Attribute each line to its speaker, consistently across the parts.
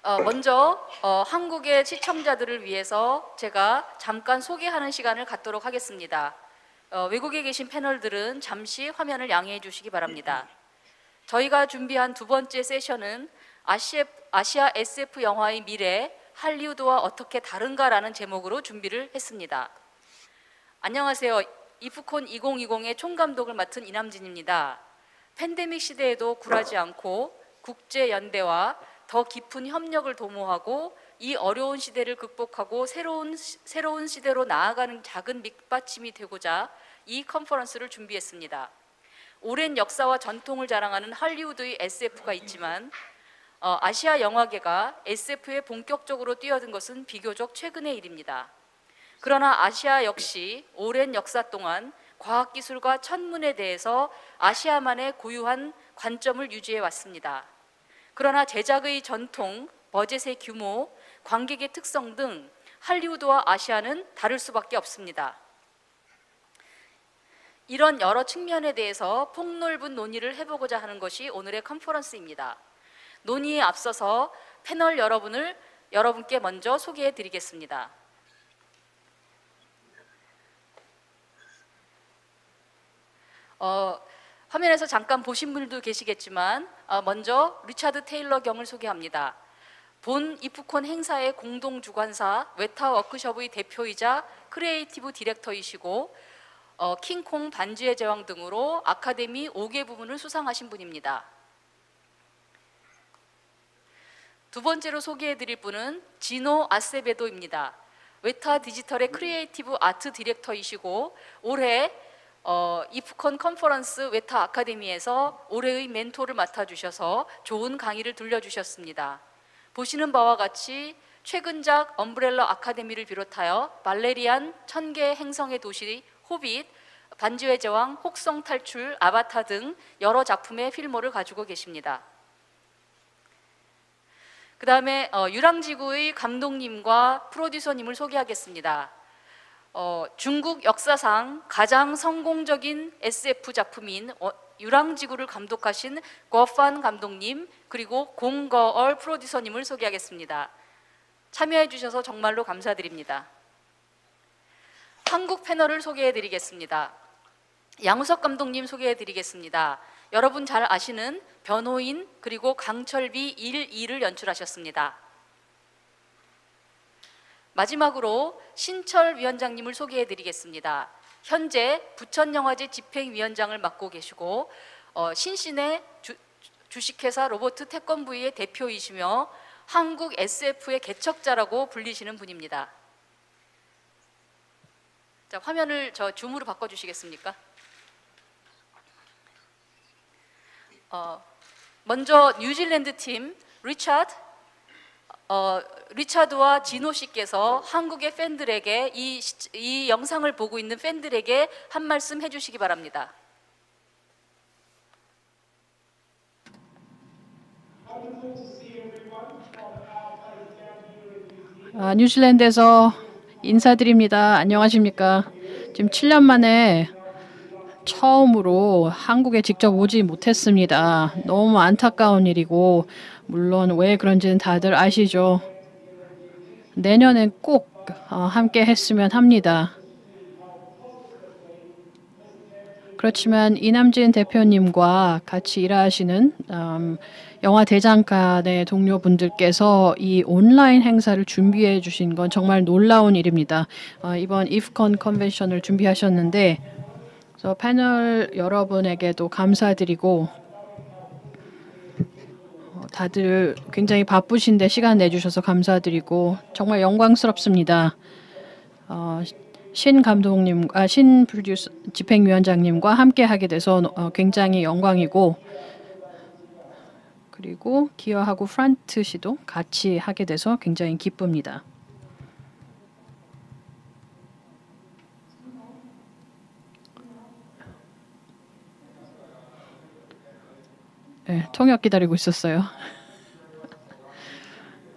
Speaker 1: 먼저 한국의 시청자들을 위해서 제가 잠깐 소개하는 시간을 갖도록 하겠습니다. 외국에 계신 패널들은 잠시 화면을 양해해 주시기 바랍니다. 저희가 준비한 두 번째 세션은 아시아 SF 영화의 미래, 할리우드와 어떻게 다른가라는 제목으로 준비를 했습니다. 안녕하세요. 이프콘 2020의 총감독을 맡은 이남진입니다. 팬데믹 시대에도 굴하지 않고 국제연대와 더 깊은 협력을 도모하고 이 어려운 시대를 극복하고 새로운 시대로 나아가는 작은 밑받침이 되고자 이 컨퍼런스를 준비했습니다. 오랜 역사와 전통을 자랑하는 할리우드의 SF가 있지만 아시아 영화계가 SF에 본격적으로 뛰어든 것은 비교적 최근의 일입니다. 그러나 아시아 역시 오랜 역사 동안 과학기술과 천문에 대해서 아시아만의 고유한 관점을 유지해 왔습니다. 그러나 제작의 전통, 버젯의 규모, 관객의 특성 등 할리우드와 아시아는 다를 수밖에 없습니다. 이런 여러 측면에 대해서 폭넓은 논의를 해보고자 하는 것이 오늘의 컨퍼런스입니다. 논의에 앞서서 패널 여러분께 먼저 소개해 드리겠습니다. 화면에서 잠깐 보신 분들도 계시겠지만 먼저 리차드 테일러 경을 소개합니다. 본 이프콘 행사의 공동 주관사 웨타 워크숍의 대표이자 크리에이티브 디렉터이시고 킹콩 반지의 제왕 등으로 아카데미 5개 부문을 수상하신 분입니다. 두 번째로 소개해 드릴 분은 지노 아세베도입니다. 웨타 디지털의 크리에이티브 아트 디렉터이시고 올해 이프콘 컨퍼런스 웨타 아카데미에서 올해의 멘토를 맡아주셔서 좋은 강의를 들려주셨습니다. 보시는 바와 같이 최근작 엄브렐러 아카데미를 비롯하여 발레리안, 천개의 행성의 도시, 호빗, 반지의 제왕, 혹성 탈출, 아바타 등 여러 작품의 필모를 가지고 계십니다. 그 다음에 유랑지구의 감독님과 프로듀서님을 소개하겠습니다. 중국 역사상 가장 성공적인 SF 작품인 유랑지구를 감독하신 거판 감독님 그리고 공거얼 프로듀서님을 소개하겠습니다. 참여해 주셔서 정말로 감사드립니다. 한국 패널을 소개해 드리겠습니다. 양우석 감독님 소개해 드리겠습니다. 여러분 잘 아시는 변호인 그리고 강철비 1.2를 연출하셨습니다. 마지막으로 신철 위원장님을 소개해 드리겠습니다. 현재 부천영화제 집행위원장을 맡고 계시고 신신의 주식회사 로버트 태권브이의 대표이시며 한국 SF의 개척자라고 불리시는 분입니다. 자, 화면을 줌으로 바꿔주시겠습니까? 먼저 뉴질랜드 팀 리차드와 지노 씨께서 한국의 팬들에게 이 영상을 보고 있는 팬들에게 한 말씀 해주시기 바랍니다.
Speaker 2: 뉴질랜드에서 인사드립니다. 안녕하십니까? 지금 7년 만에 처음으로 한국에 직접 오지 못했습니다. 너무 안타까운 일이고 물론 왜 그런지는 다들 아시죠? 내년엔 꼭 함께 했으면 합니다. 그렇지만 이남진 대표님과 같이 일하시는 영화 대장간의 동료분들께서 이 온라인 행사를 준비해 주신 건 정말 놀라운 일입니다. 이번 이프콘 컨벤션을 준비하셨는데 그래서 패널 여러분에게도 감사드리고 다들 굉장히 바쁘신데 시간 내주셔서 감사드리고 정말 영광스럽습니다. 신 감독님, 신 프로듀서 집행위원장님과 함께 하게 돼서 굉장히 영광이고 그리고 기어하고 프란트 씨도 같이 하게 돼서 굉장히 기쁩니다. 네, 통역 기다리고 있었어요.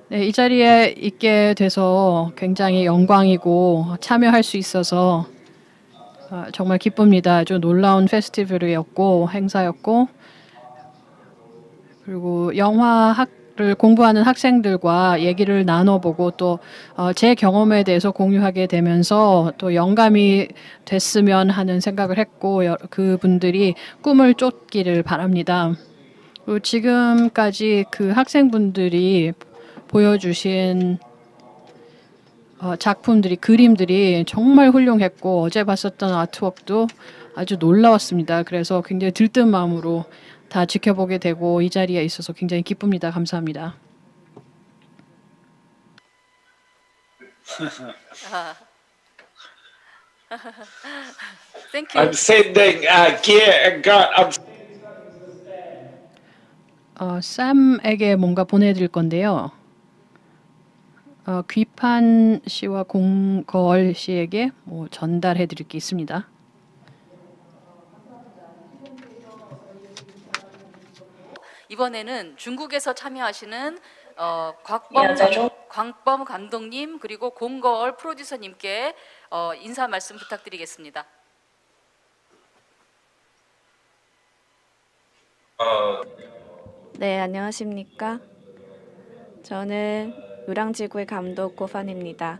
Speaker 2: 네, 이 자리에 있게 돼서 굉장히 영광이고 참여할 수 있어서 정말 기쁩니다. 아주 놀라운 페스티벌이었고 행사였고 그리고 를 공부하는 학생들과 얘기를 나눠보고 또 제 경험에 대해서 공유하게 되면서 또 영감이 됐으면 하는 생각을 했고 그분들이 꿈을 쫓기를 바랍니다. 그리고 지금까지 그 학생분들이 보여주신 작품들이 그림들이 정말 훌륭했고 어제 봤었던 아트웍도 아주 놀라웠습니다. 그래서 굉장히 들뜬 마음으로 다 지켜보게 되고 이 자리에 있어서 굉장히 기쁩니다. 감사합니다.
Speaker 1: Thank
Speaker 3: I'm
Speaker 1: you.
Speaker 3: sending gear and God.
Speaker 2: 샘에게 뭔가 보내드릴 건데요. 귀판 씨와 공걸 씨에게 뭐 전달해드릴 게 있습니다.
Speaker 1: 이번에는 중국에서 참여하시는 광범 감독님 그리고 공걸 프로듀서님께 인사 말씀 부탁드리겠습니다.
Speaker 4: 네, 안녕하십니까? 저는 요랑지구의 감독 고판입니다.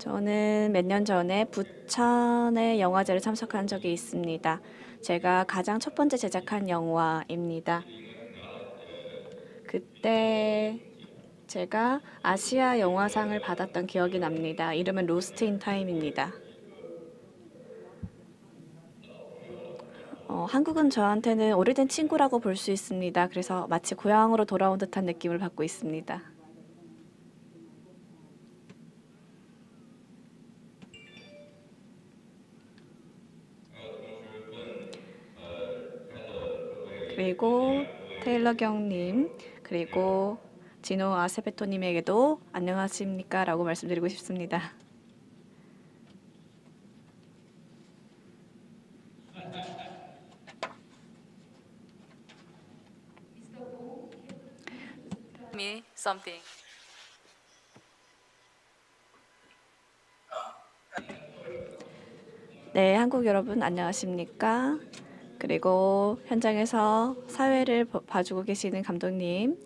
Speaker 4: 저는 몇 년 전에 부천의 영화제를 참석한 적이 있습니다. 제가 가장 첫 번째 제작한 영화입니다. 그때 제가 아시아 영화상을 받았던 기억이 납니다. 이름은 로스트 인 타임입니다. 한국은 저한테는 오래된 친구라고 볼 수 있습니다. 그래서 마치 고향으로 돌아온 듯한 느낌을 받고 있습니다. 그리고 테일러 경님, 그리고 지노 아세베토님에게도 안녕하십니까 라고 말씀드리고 싶습니다.
Speaker 1: Me something.
Speaker 4: 네, 한국 여러분 안녕하십니까? 그리고 현장에서 사회를 봐주고 계시는 감독님,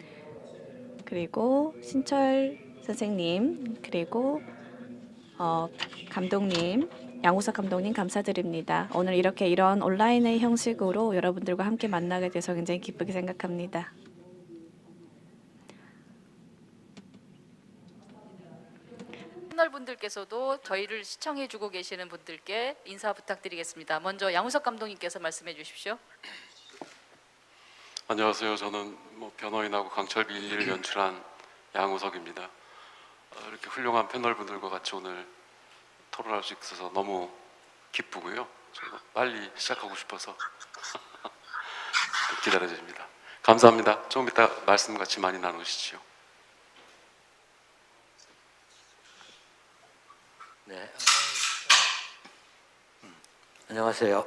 Speaker 4: 그리고 신철 선생님, 그리고 감독님, 양우석 감독님 감사드립니다. 오늘 이런 온라인의 형식으로 여러분들과 함께 만나게 돼서 굉장히 기쁘게 생각합니다.
Speaker 1: 패널분들께서도 저희를 시청해주고 계시는 분들께 인사 부탁드리겠습니다. 먼저 양우석 감독님께서 말씀해 주십시오.
Speaker 5: 안녕하세요. 저는 변호인하고 강철비 1를 연출한 양우석입니다. 이렇게 훌륭한 패널분들과 같이 오늘 토론할 수 있어서 너무 기쁘고요. 저도 빨리 시작하고 싶어서 기다려집니다. 감사합니다. 조금 이따 말씀 같이 많이 나누시죠.
Speaker 6: 네. 안녕하세요.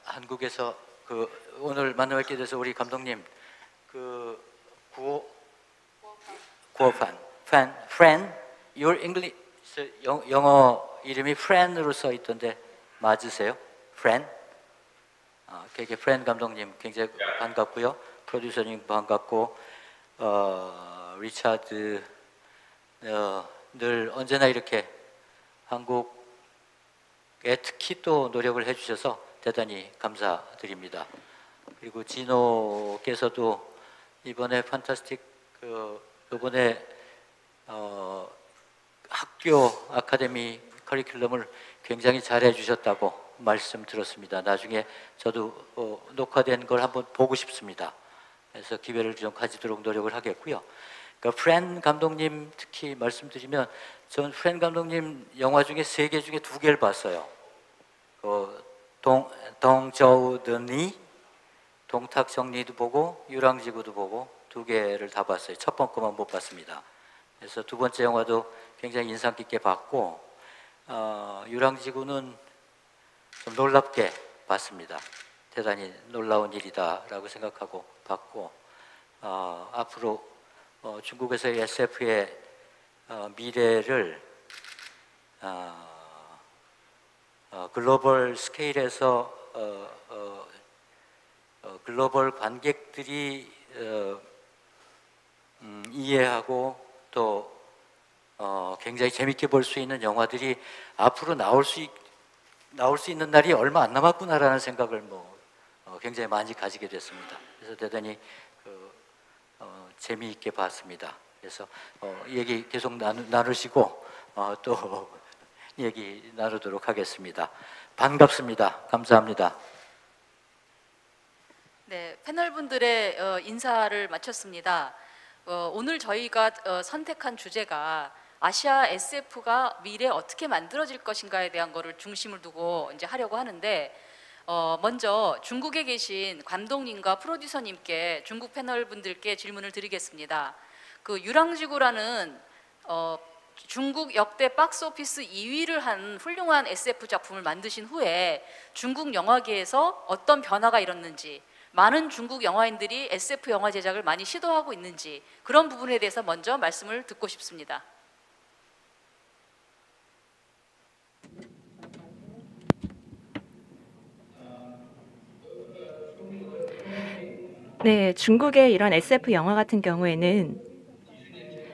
Speaker 6: 한국에서 오늘 만나뵙게 돼서 우리 감독님 구호판 friend your English 영어 이름이 friend으로 써 있던데 맞으세요? friend? 되게 friend 감독님 굉장히 반갑고요. 프로듀서님 반갑고 리차드 늘 언제나 이렇게 한국에 특히 또 노력을 해주셔서 대단히 감사드립니다. 그리고 진호께서도 이번에 판타스틱 이번에 학교 아카데미 커리큘럼을 굉장히 잘 해주셨다고 말씀 들었습니다. 나중에 저도 녹화된 걸 한번 보고 싶습니다. 그래서 기회를 좀 가지도록 노력을 하겠고요. 그러니까 프렌 감독님 특히 말씀드리면 전 프렌 감독님 영화 중에 3개 중에 2개를 봤어요. 동저우드니 동탁정리도 보고 유랑지구도 보고 2개를 다 봤어요. 첫 번 거만 못 봤습니다. 그래서 2번째 영화도 굉장히 인상 깊게 봤고 유랑지구는 좀 놀랍게 봤습니다. 대단히 놀라운 일이다라고 생각하고 봤고 앞으로 중국에서의 SF의 미래를 글로벌 스케일에서 글로벌 관객들이 이해하고 또 굉장히 재밌게 볼 수 있는 영화들이 앞으로 나올 수 있는 날이 얼마 안 남았구나라는 생각을 굉장히 많이 가지게 됐습니다. 그래서 대단히 재미있게 봤습니다. 그래서 얘기 계속 나누시고 또 얘기 나누도록 하겠습니다. 반갑습니다. 감사합니다.
Speaker 1: 네, 패널분들의 인사를 마쳤습니다. 오늘 저희가 선택한 주제가 아시아 SF가 미래에 어떻게 만들어질 것인가에 대한 거를 중심을 두고 이제 하려고 하는데 먼저 중국에 계신 감독님과 프로듀서님께 중국 패널분들께 질문을 드리겠습니다. 그 유랑지구라는 중국 역대 박스오피스 2위를 한 훌륭한 SF 작품을 만드신 후에 중국 영화계에서 어떤 변화가 일었는지, 많은 중국 영화인들이 SF 영화 제작을 많이 시도하고 있는지 그런 부분에 대해서 먼저 말씀을 듣고 싶습니다.
Speaker 4: 네, 중국의 이런 SF 영화 같은 경우에는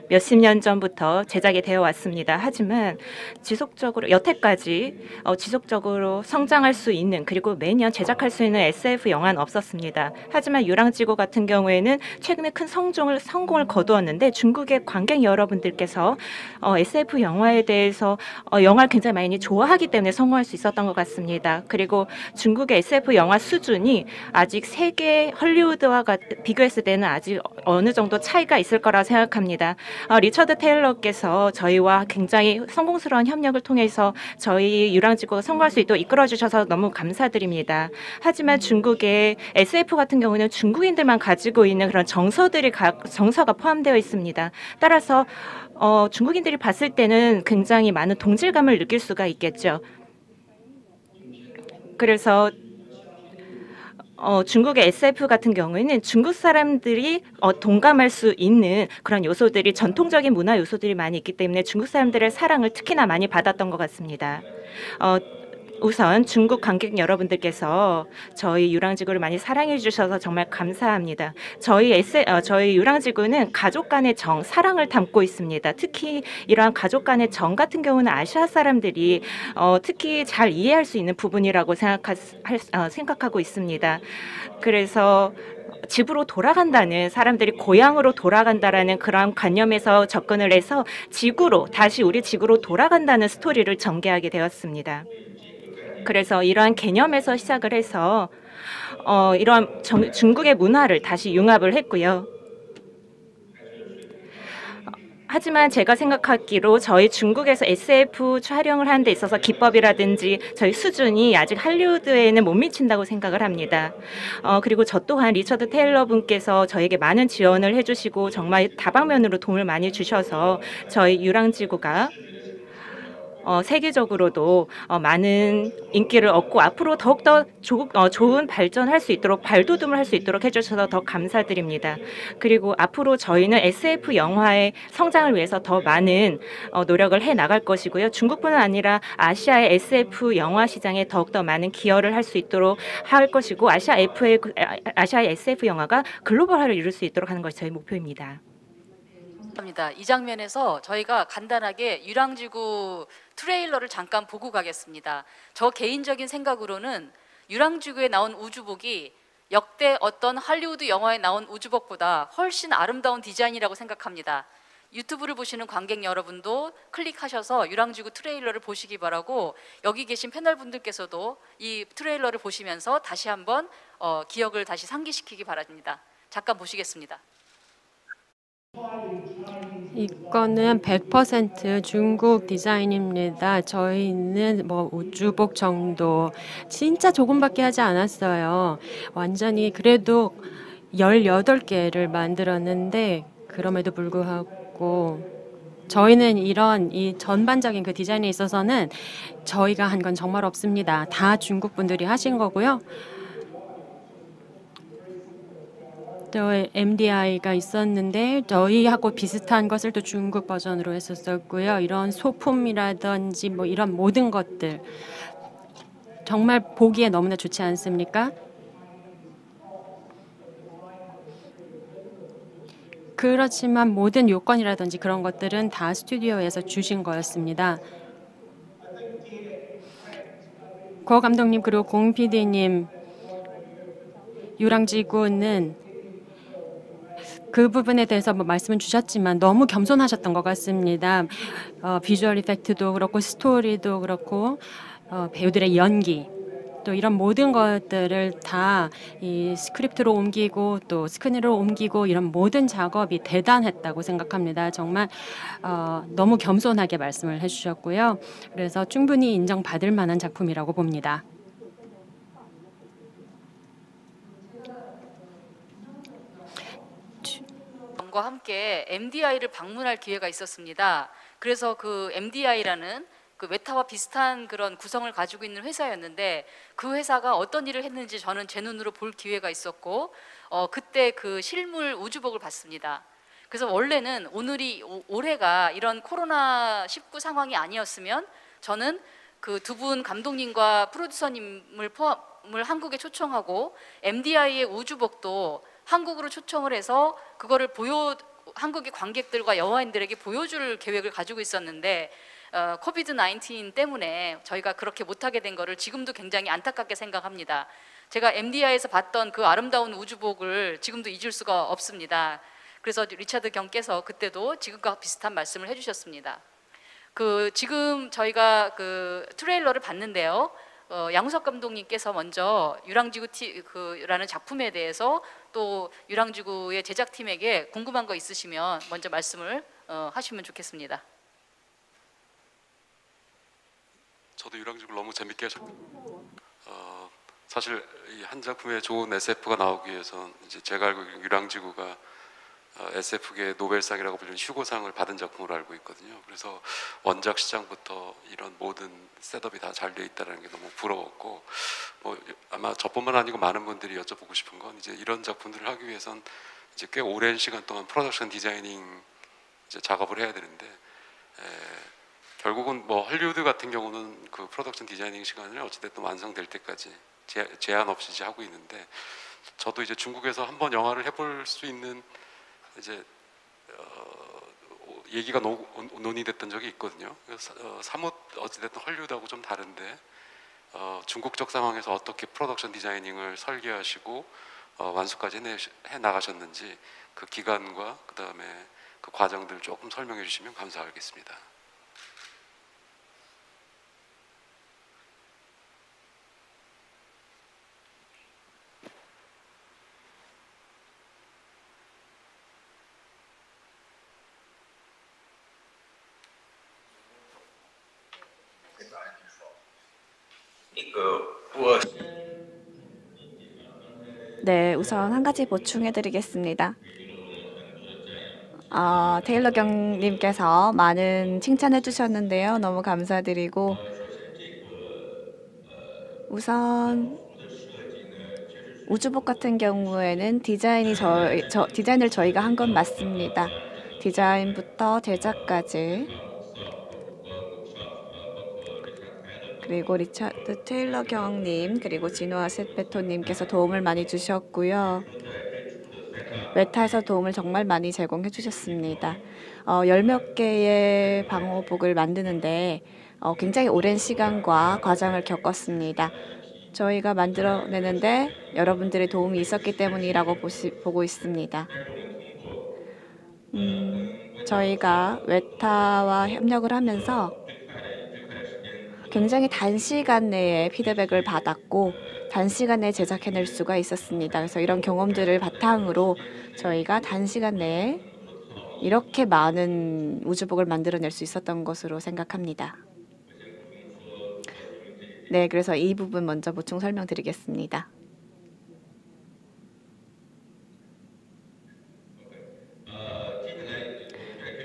Speaker 4: 몇십 년 전부터 제작이 되어 왔습니다. 하지만 지속적으로 여태까지 지속적으로 성장할 수 있는, 그리고 매년 제작할 수 있는 SF 영화는 없었습니다. 하지만 유랑지구 같은 경우에는 최근에 큰 성공을 거두었는데 중국의 관객 여러분들께서 SF 영화에 대해서 영화를 굉장히 많이 좋아하기 때문에 성공할 수 있었던 것 같습니다. 그리고 중국의 SF 영화 수준이 아직 세계 헐리우드와 비교했을 때는 아직 어느 정도 차이가 있을 거라 생각합니다. 리처드 테일러께서 저희와 굉장히 성공스러운 협력을 통해서 저희 유랑지구가 성공할 수 있도록 이끌어주셔서 너무 감사드립니다. 하지만 중국의 SF 같은 경우는 중국인들만 가지고 있는 그런 정서가 포함되어 있습니다. 따라서 중국인들이 봤을 때는 굉장히 많은 동질감을 느낄 수가 있겠죠. 그래서 중국의 SF 같은 경우에는 중국 사람들이 동감할 수 있는 그런 요소들이, 전통적인 문화 요소들이 많이 있기 때문에 중국 사람들의 사랑을 특히나 많이 받았던 것 같습니다. 우선 중국 관객 여러분들께서 저희 유랑지구를 많이 사랑해 주셔서 정말 감사합니다. 저희 유랑지구는 가족 간의 정, 사랑을 담고 있습니다. 특히 이러한 가족 간의 정 같은 경우는 아시아 사람들이 특히 잘 이해할 수 있는 부분이라고 생각하고 있습니다. 그래서 집으로 돌아간다는, 사람들이 고향으로 돌아간다라는 그런 관념에서 접근을 해서 다시 우리 지구로 돌아간다는 스토리를 전개하게 되었습니다. 그래서 이러한 개념에서 시작을 해서 이러한 중국의 문화를 다시 융합을 했고요. 하지만 제가 생각하기로 저희 중국에서 SF 촬영을 하는 데 있어서 기법이라든지 저희 수준이 아직 할리우드에는 못 미친다고 생각을 합니다. 그리고 저 또한 리처드 테일러 분께서 저에게 많은 지원을 해주시고 정말 다방면으로 도움을 많이 주셔서 저희 유랑지구가 세계적으로도 많은 인기를 얻고 앞으로 더욱더 좋은 발전할 수 있도록, 발돋움을 할 수 있도록 해주셔서 더 감사드립니다. 그리고 앞으로 저희는 SF 영화의 성장을 위해서 더 많은 노력을 해나갈 것이고요. 중국뿐만 아니라 아시아의 SF 영화 시장에 더욱더 많은 기여를 할 수 있도록 할 것이고, 아시아의 SF 영화가 글로벌화를 이룰 수 있도록 하는 것이 저희 목표입니다.
Speaker 1: 이 장면에서 저희가 간단하게 유랑지구 트레일러를 잠깐 보고 가겠습니다. 저 개인적인 생각으로는 유랑지구에 나온 우주복이 역대 어떤 할리우드 영화에 나온 우주복보다 훨씬 아름다운 디자인이라고 생각합니다. 유튜브를 보시는 관객 여러분도 클릭하셔서 유랑지구 트레일러를 보시기 바라고, 여기 계신 패널분들께서도 이 트레일러를 보시면서 다시 한번 기억을 다시 상기시키기 바랍니다. 잠깐 보시겠습니다.
Speaker 7: 이거는 100% 중국 디자인입니다. 저희는 우주복 정도 진짜 조금밖에 하지 않았어요. 완전히 그래도 18개를 만들었는데 그럼에도 불구하고 저희는 이런 이 전반적인 그 디자인에 있어서는 저희가 한 건 정말 없습니다. 다 중국 분들이 하신 거고요. 또 MDI가 있었는데 저희하고 비슷한 것을 또 중국 버전으로 했었고요. 이런 소품이라든지 이런 모든 것들 정말 보기에 너무나 좋지 않습니까? 그렇지만 모든 요건이라든지 그런 것들은 다 스튜디오에서 주신 거였습니다. 고 감독님 그리고 공 PD님, 유랑지구는 그 부분에 대해서 뭐 말씀을 주셨지만 너무 겸손하셨던 것 같습니다. 비주얼 이펙트도 그렇고 스토리도 그렇고 배우들의 연기 또 이런 모든 것들을 다 이 스크립트로 옮기고 또 스크린으로 옮기고 이런 모든 작업이 대단했다고 생각합니다. 정말 너무 겸손하게 말씀을 해주셨고요. 그래서 충분히 인정받을 만한 작품이라고 봅니다.
Speaker 1: 과 함께 MDI를 방문할 기회가 있었습니다. 그래서 그 MDI라는 그 메타와 비슷한 그런 구성을 가지고 있는 회사였는데 그 회사가 어떤 일을 했는지 저는 제 눈으로 볼 기회가 있었고 그때 그 실물 우주복을 봤습니다. 그래서 원래는 올해가 이런 코로나19 상황이 아니었으면 저는 그 두 분 감독님과 프로듀서님을 한국에 초청하고 MDI의 우주복도 한국으로 초청을 해서 그거를 한국의 관객들과 영화인들에게 보여줄 계획을 가지고 있었는데 코비드 19 때문에 저희가 그렇게 못하게 된 거를 지금도 굉장히 안타깝게 생각합니다. 제가 MDI에서 봤던 그 아름다운 우주복을 지금도 잊을 수가 없습니다. 그래서 리차드 경께서 그때도 지금과 비슷한 말씀을 해주셨습니다. 지금 저희가 그 트레일러를 봤는데요. 양우석 감독님께서 먼저 유랑지구라는 작품에 대해서 또 유랑지구의 제작팀에게 궁금한 거 있으시면 먼저 말씀을 하시면 좋겠습니다.
Speaker 5: 저도 유랑지구를 너무 재밌게 사실 이 한 작품에 좋은 SF가 나오기 위해선 이제 제가 알고 있는 유랑지구가 SF계 노벨상이라고 불리는 휴고상을 받은 작품으로 알고 있거든요. 그래서 원작 시장부터 이런 모든 셋업이 다 잘 돼 있다는 게 너무 부러웠고, 뭐 아마 저뿐만 아니고 많은 분들이 여쭤보고 싶은 건 이제 이런 작품들을 하기 위해선 이제 꽤 오랜 시간 동안 프로덕션 디자이닝 이제 작업을 해야 되는데 결국은 뭐 헐리우드 같은 경우는 그 프로덕션 디자이닝 시간을 어찌됐든 완성될 때까지 제한 없이 이제 하고 있는데 저도 이제 중국에서 한번 영화를 해볼 수 있는 이제 얘기가 논의됐던 적이 있거든요. 그래서 사뭇 어찌됐든 헐리우드하고 좀 다른데 중국적 상황에서 어떻게 프로덕션 디자이닝을 설계하시고 완수까지 해 나가셨는지 그 기간과 그 다음에 그 과정들 조금 설명해 주시면 감사하겠습니다.
Speaker 4: 네, 우선 한 가지 보충해드리겠습니다. 테일러 경님께서 많은 칭찬해 주셨는데요. 너무 감사드리고 우선 우주복 같은 경우에는 디자인을 저희가 한 건 맞습니다. 디자인부터 제작까지 그리고 리차드 테일러 경님 그리고 진호아 셋베토님께서 도움을 많이 주셨고요. 메타에서 도움을 정말 많이 제공해 주셨습니다. 10몇 개의 방호복을 만드는데 굉장히 오랜 시간과 과정을 겪었습니다. 저희가 만들어내는데 여러분들의 도움이 있었기 때문이라고 보고 있습니다. 저희가 메타와 협력을 하면서 굉장히 단시간 내에 피드백을 받았고 단시간 내에 제작해낼 수가 있었습니다. 그래서 이런 경험들을 바탕으로 저희가 단시간 내에 이렇게 많은 우주복을 만들어낼 수 있었던 것으로 생각합니다. 네, 그래서 이 부분 먼저 보충 설명드리겠습니다.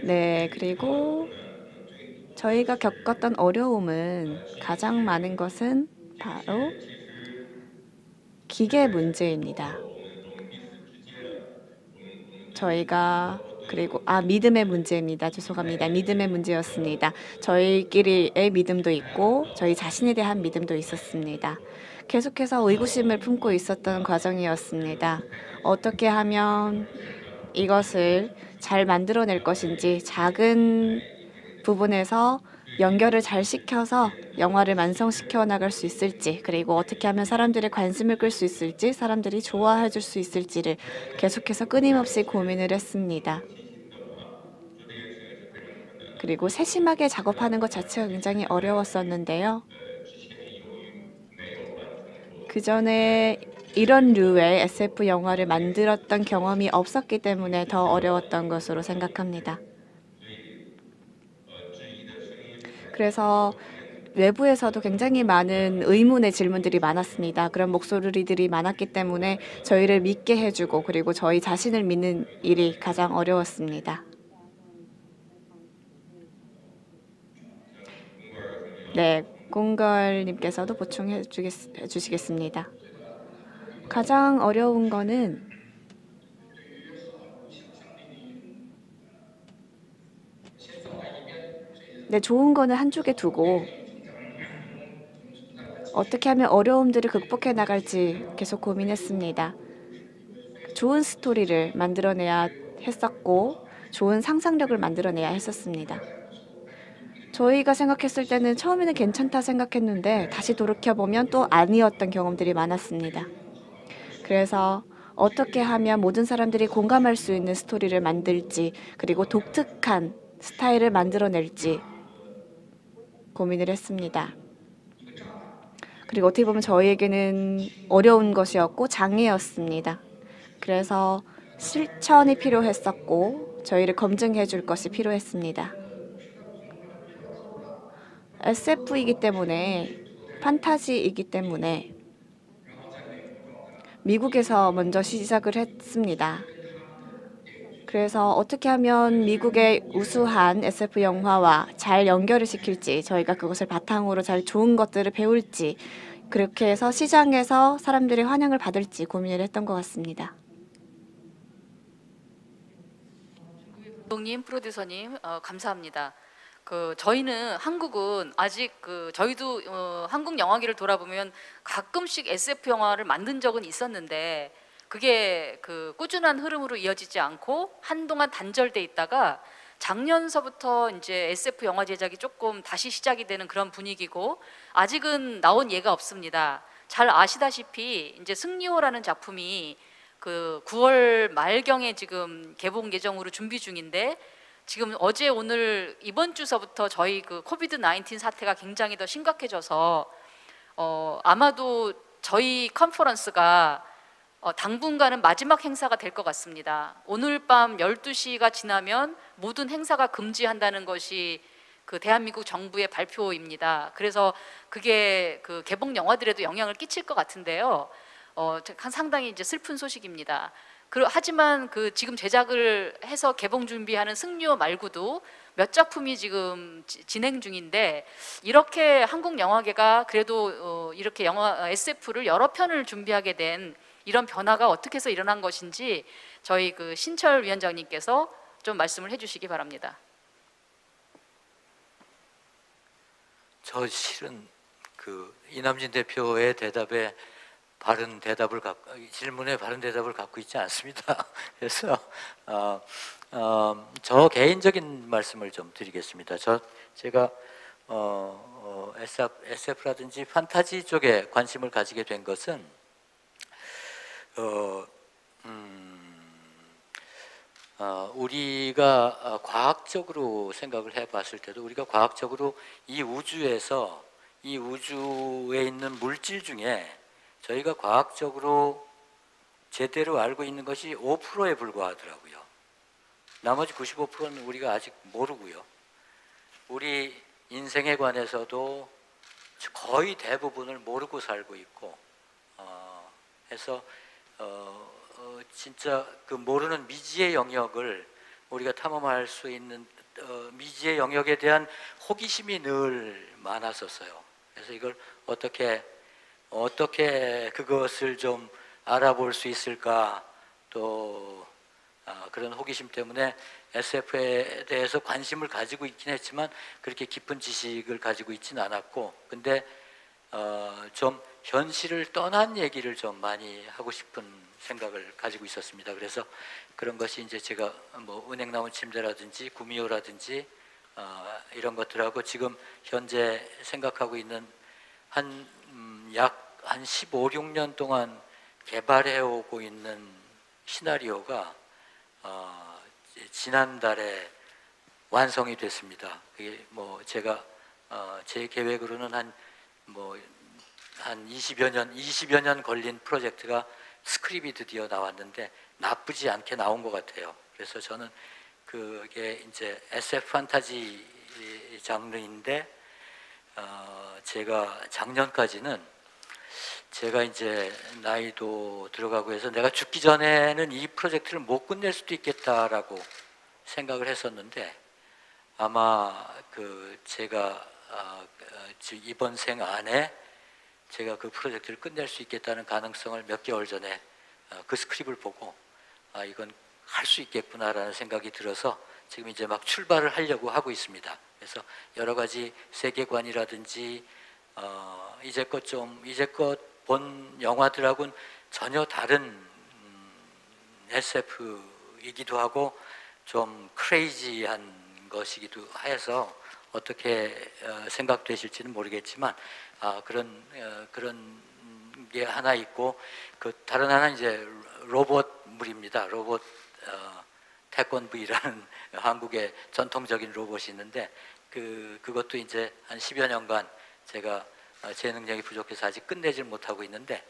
Speaker 4: 네, 그리고 저희가 겪었던 어려움은 가장 많은 것은 바로 기계 문제입니다. 저희가 그리고 믿음의 문제입니다. 죄송합니다. 믿음의 문제였습니다. 저희끼리의 믿음도 있고 저희 자신에 대한 믿음도 있었습니다. 계속해서 의구심을 품고 있었던 과정이었습니다. 어떻게 하면 이것을 잘 만들어낼 것인지, 작은 부분에서 연결을 잘 시켜서 영화를 완성시켜 나갈 수 있을지, 그리고 어떻게 하면 사람들의 관심을 끌 수 있을지, 사람들이 좋아해 줄 수 있을지를 계속해서 끊임없이 고민을 했습니다. 그리고 세심하게 작업하는 것 자체가 굉장히 어려웠었는데요. 그 전에 이런 류의 SF 영화를 만들었던 경험이 없었기 때문에 더 어려웠던 것으로 생각합니다. 그래서 외부에서도 굉장히 많은 의문의 질문들이 많았습니다. 그런 목소리들이 많았기 때문에 저희를 믿게 해주고, 그리고 저희 자신을 믿는 일이 가장 어려웠습니다. 네, 공걸님께서도 보충해 주시겠습니다. 가장 어려운 거는 좋은 거는 한쪽에 두고 어떻게 하면 어려움들을 극복해 나갈지 계속 고민했습니다. 좋은 스토리를 만들어내야 했었고 좋은 상상력을 만들어내야 했었습니다. 저희가 생각했을 때는 처음에는 괜찮다 생각했는데 다시 돌이켜보면 또 아니었던 경험들이 많았습니다. 그래서 어떻게 하면 모든 사람들이 공감할 수 있는 스토리를 만들지, 그리고 독특한 스타일을 만들어낼지 고민을 했습니다. 그리고 어떻게 보면 저희에게는 어려운 것이었고 장애였습니다. 그래서 실천이 필요했었고 저희를 검증해 줄 것이 필요했습니다. SF이기 때문에, 판타지이기 때문에 미국에서 먼저 시작을 했습니다. 그래서 어떻게 하면 미국의 우수한 SF 영화와 잘 연결을 시킬지, 저희가 그것을 바탕으로 잘 좋은 것들을 배울지, 그렇게 해서 시장에서 사람들의 환영을 받을지 고민을 했던 것 같습니다.
Speaker 1: 감독님, 프로듀서님, 감사합니다. 저희는 한국은 아직 저희도 한국 영화계를 돌아보면 가끔씩 SF 영화를 만든 적은 있었는데 그게 꾸준한 흐름으로 이어지지 않고 한동안 단절돼 있다가 작년서부터 이제 SF 영화 제작이 조금 다시 시작이 되는 그런 분위기고, 아직은 나온 예가 없습니다. 잘 아시다시피 이제 승리호라는 작품이 9월 말경에 지금 개봉 예정으로 준비 중인데, 지금 어제 오늘 이번 주서부터 저희 코비드 19 사태가 굉장히 더 심각해져서 아마도 저희 컨퍼런스가 당분간은 마지막 행사가 될 것 같습니다. 오늘 밤 12시가 지나면 모든 행사가 금지한다는 것이 대한민국 정부의 발표입니다. 그래서 그게 개봉 영화들에도 영향을 끼칠 것 같은데요. 상당히 이제 슬픈 소식입니다. 하지만 지금 제작을 해서 개봉 준비하는 승리호 말고도 몇 작품이 지금 진행 중인데, 이렇게 한국 영화계가 그래도 이렇게 영화 SF를 여러 편을 준비하게 된 이런 변화가 어떻게 해서 일어난 것인지 저희 신철 위원장님께서 좀 말씀을 해주시기 바랍니다.
Speaker 6: 저 실은 이남진 대표의 대답에 질문에 바른 대답을 갖고 있지 않습니다. 그래서 저 개인적인 말씀을 좀 드리겠습니다. 제가 SF라든지 판타지 쪽에 관심을 가지게 된 것은 우리가 과학적으로 생각을 해봤을 때도, 우리가 과학적으로 이 우주에 있는 물질 중에 저희가 과학적으로 제대로 알고 있는 것이 5%에 불과하더라고요. 나머지 95%는 우리가 아직 모르고요. 우리 인생에 관해서도 거의 대부분을 모르고 살고 있고, 해서 진짜 모르는 미지의 영역을 우리가 탐험할 수 있는 미지의 영역에 대한 호기심이 늘 많았었어요. 그래서 이걸 어떻게 그것을 좀 알아볼 수 있을까, 또 그런 호기심 때문에 SF에 대해서 관심을 가지고 있긴 했지만 그렇게 깊은 지식을 가지고 있지는 않았고, 근데 좀 현실을 떠난 얘기를 좀 많이 하고 싶은 생각을 가지고 있었습니다. 그래서 그런 것이 이제 제가 뭐 은행나무 침대라든지 구미호라든지 이런 것들하고 지금 현재 생각하고 있는 약 한 15, 16년 동안 개발해 오고 있는 시나리오가 지난달에 완성이 됐습니다. 그게 뭐 제가 제 계획으로는 한 20여 년 걸린 프로젝트가 스크립이 드디어 나왔는데 나쁘지 않게 나온 것 같아요. 그래서 저는 그게 이제 SF 판타지 장르인데 제가 작년까지는 제가 이제 나이도 들어가고 해서 내가 죽기 전에는 이 프로젝트를 못 끝낼 수도 있겠다라고 생각을 했었는데, 아마 제가 이번 생 안에 제가 그 프로젝트를 끝낼 수 있겠다는 가능성을 몇 개월 전에 그 스크립을 보고 이건 할 수 있겠구나라는 생각이 들어서 지금 이제 막 출발을 하려고 하고 있습니다. 그래서 여러 가지 세계관이라든지 이제껏 본 영화들하고는 전혀 다른 SF이기도 하고 좀 크레이지한 것이기도 해서 어떻게 생각되실지는 모르겠지만 그런 게 하나 있고, 그 다른 하나는 이제 로봇물입니다. 로봇 태권브이라는 한국의 전통적인 로봇이 있는데 그것도 이제 한 10여 년간 제가 제 능력이 부족해서 아직 끝내질 못하고 있는데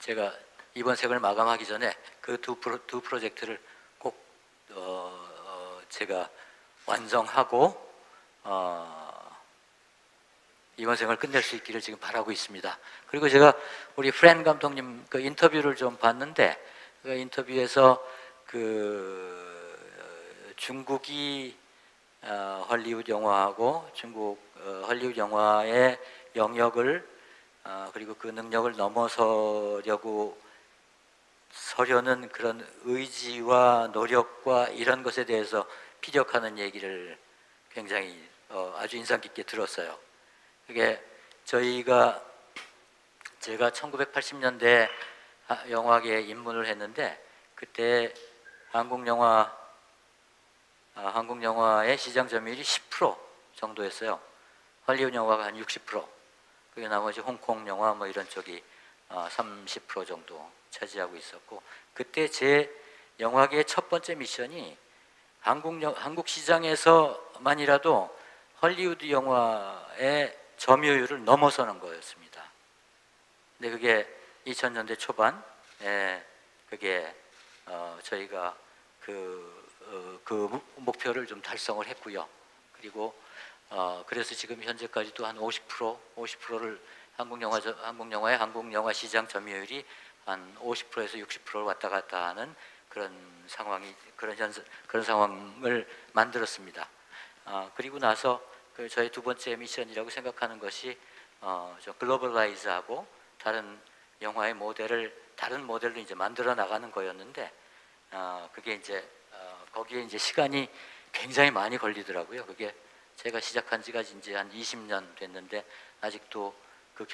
Speaker 6: 제가 이번 생을 마감하기 전에 그 두 프로젝트를 꼭 제가 완성하고 이번 생을 끝낼 수 있기를 지금 바라고 있습니다. 그리고 제가 우리 프렌 감독님 그 인터뷰를 좀 봤는데 그 인터뷰에서 중국이 헐리우드 영화하고 중국 헐리우드 영화의 영역을 그리고 그 능력을 서려는 그런 의지와 노력과 이런 것에 대해서 피력하는 얘기를 굉장히 아주 인상 깊게 들었어요. 그게 제가 1980년대 영화계에 입문을 했는데 그때 한국 영화의 시장 점유율이 10% 정도였어요. 헐리우드 영화가 한 60%, 그리고 나머지 홍콩 영화 뭐 이런 쪽이 30% 정도 차지하고 있었고, 그때 제 영화계의 첫 번째 미션이 한국 시장에서만이라도 헐리우드 영화의 점유율을 넘어서는 거였습니다. 근데 그게 2000년대 초반에 그게 저희가 그 목표를 좀 달성을 했고요. 그리고 그래서 지금 현재까지도 한 50%를 한국 영화 시장 점유율이 한 50%에서 60%를 왔다 갔다 하는 그런 상황을 만들었습니다. 그리고 나서 저희 두 번째 미션이라고 생각하는 것이 글로벌라이즈하고 다른 영화의 다른 모델로 이제 만들어 나가는 거였는데 그게 이제 거기에 이제 시간이 굉장히 많이 걸리더라고요. 그게 제가 시작한 지가 이제 한 20년 됐는데 아직도 그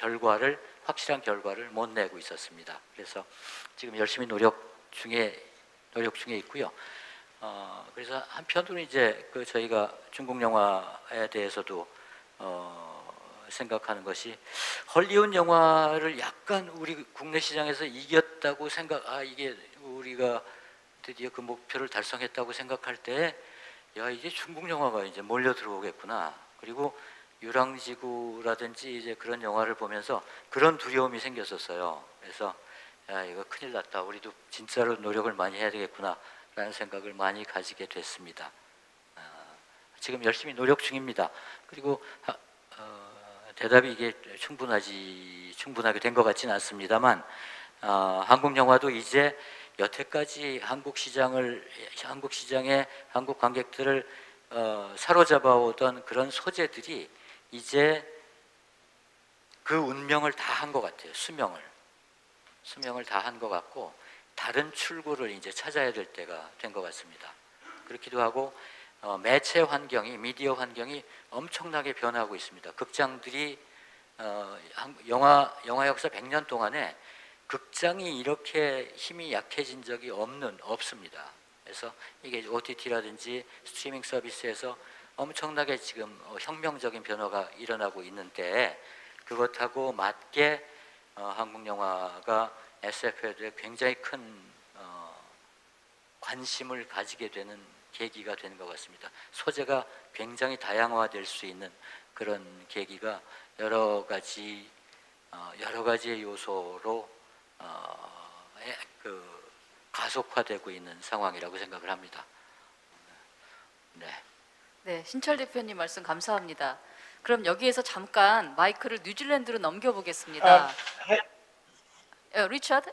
Speaker 6: 확실한 결과를 못 내고 있었습니다. 그래서 지금 열심히 노력 중에 있고요. 그래서 한편으로는 이제 저희가 중국 영화에 대해서도 생각하는 것이 헐리우드 영화를 약간 우리 국내 시장에서 이겼다고 이게 우리가 드디어 그 목표를 달성했다고 생각할 때 이제 중국 영화가 이제 몰려 들어오겠구나. 그리고 유랑지구라든지 이제 그런 영화를 보면서 그런 두려움이 생겼었어요. 그래서 이거 큰일 났다. 우리도 진짜로 노력을 많이 해야 되겠구나라는 생각을 많이 가지게 됐습니다. 지금 열심히 노력 중입니다. 그리고 대답이 이게 충분하게 된 것 같지는 않습니다만 한국 영화도 이제 여태까지 한국 시장에 한국 관객들을 사로잡아 오던 그런 소재들이 이제 그 운명을 다 한 것 같아요. 수명을 다 한 것 같고 다른 출구를 이제 찾아야 될 때가 된 것 같습니다. 그렇기도 하고 매체 환경이 미디어 환경이 엄청나게 변하고 있습니다. 극장들이 영화 역사 100년 동안에 극장이 이렇게 힘이 약해진 적이 없습니다. 그래서 이게 OTT라든지 스트리밍 서비스에서 엄청나게 지금 혁명적인 변화가 일어나고 있는데 그것하고 맞게 한국 영화가 SF에 대해 굉장히 큰 관심을 가지게 되는 계기가 된 것 같습니다. 소재가 굉장히 다양화될 수 있는 그런 계기가 여러 가지의 요소로 가속화되고 있는 상황이라고 생각을 합니다. 네.
Speaker 1: 네, 신철 대표님 말씀 감사합니다. 그럼 여기에서 잠깐 마이크를 뉴질랜드로 넘겨보겠습니다. 리처드,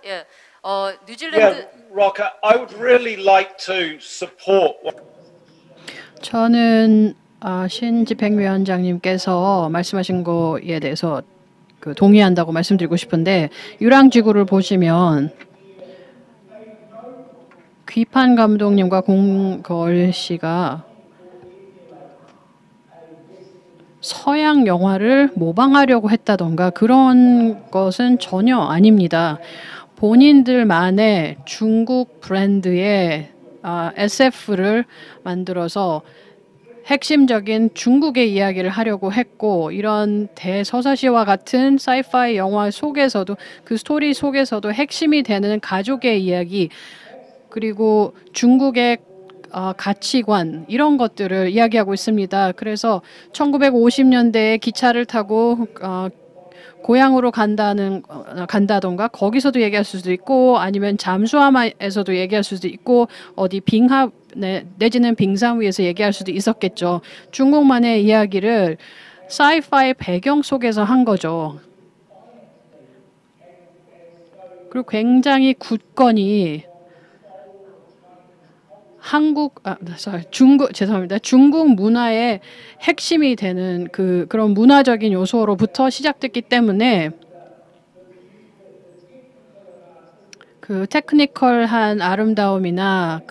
Speaker 1: 뉴질랜드.
Speaker 3: Yeah, Rocker, I would really like to support.
Speaker 2: 저는 신집행위원장님께서 말씀하신 거에 대해서 동의한다고 말씀드리고 싶은데 유랑지구를 보시면 귀판 감독님과 공걸 씨가 서양 영화를 모방하려고 했다던가 그런 것은 전혀 아닙니다. 본인들만의 중국 브랜드의 SF를 만들어서 핵심적인 중국의 이야기를 하려고 했고 이런 대서사시와 같은 사이파이 영화 속에서도 그 스토리 속에서도 핵심이 되는 가족의 이야기 그리고 중국의 가치관 이런 것들을 이야기하고 있습니다. 그래서 1950년대에 기차를 타고 고향으로 간다던가 거기서도 얘기할 수도 있고 아니면 잠수함에서도 얘기할 수도 있고 어디 빙하 내지는 빙상 위에서 얘기할 수도 있었겠죠. 중국만의 이야기를 사이파이 배경 속에서 한 거죠. 그리고 굉장히 굳건히 중국 문화의 핵심이 되는 그런 문화적인 요소로부터 시작됐기 때문에 그 테크니컬한 아름다움이나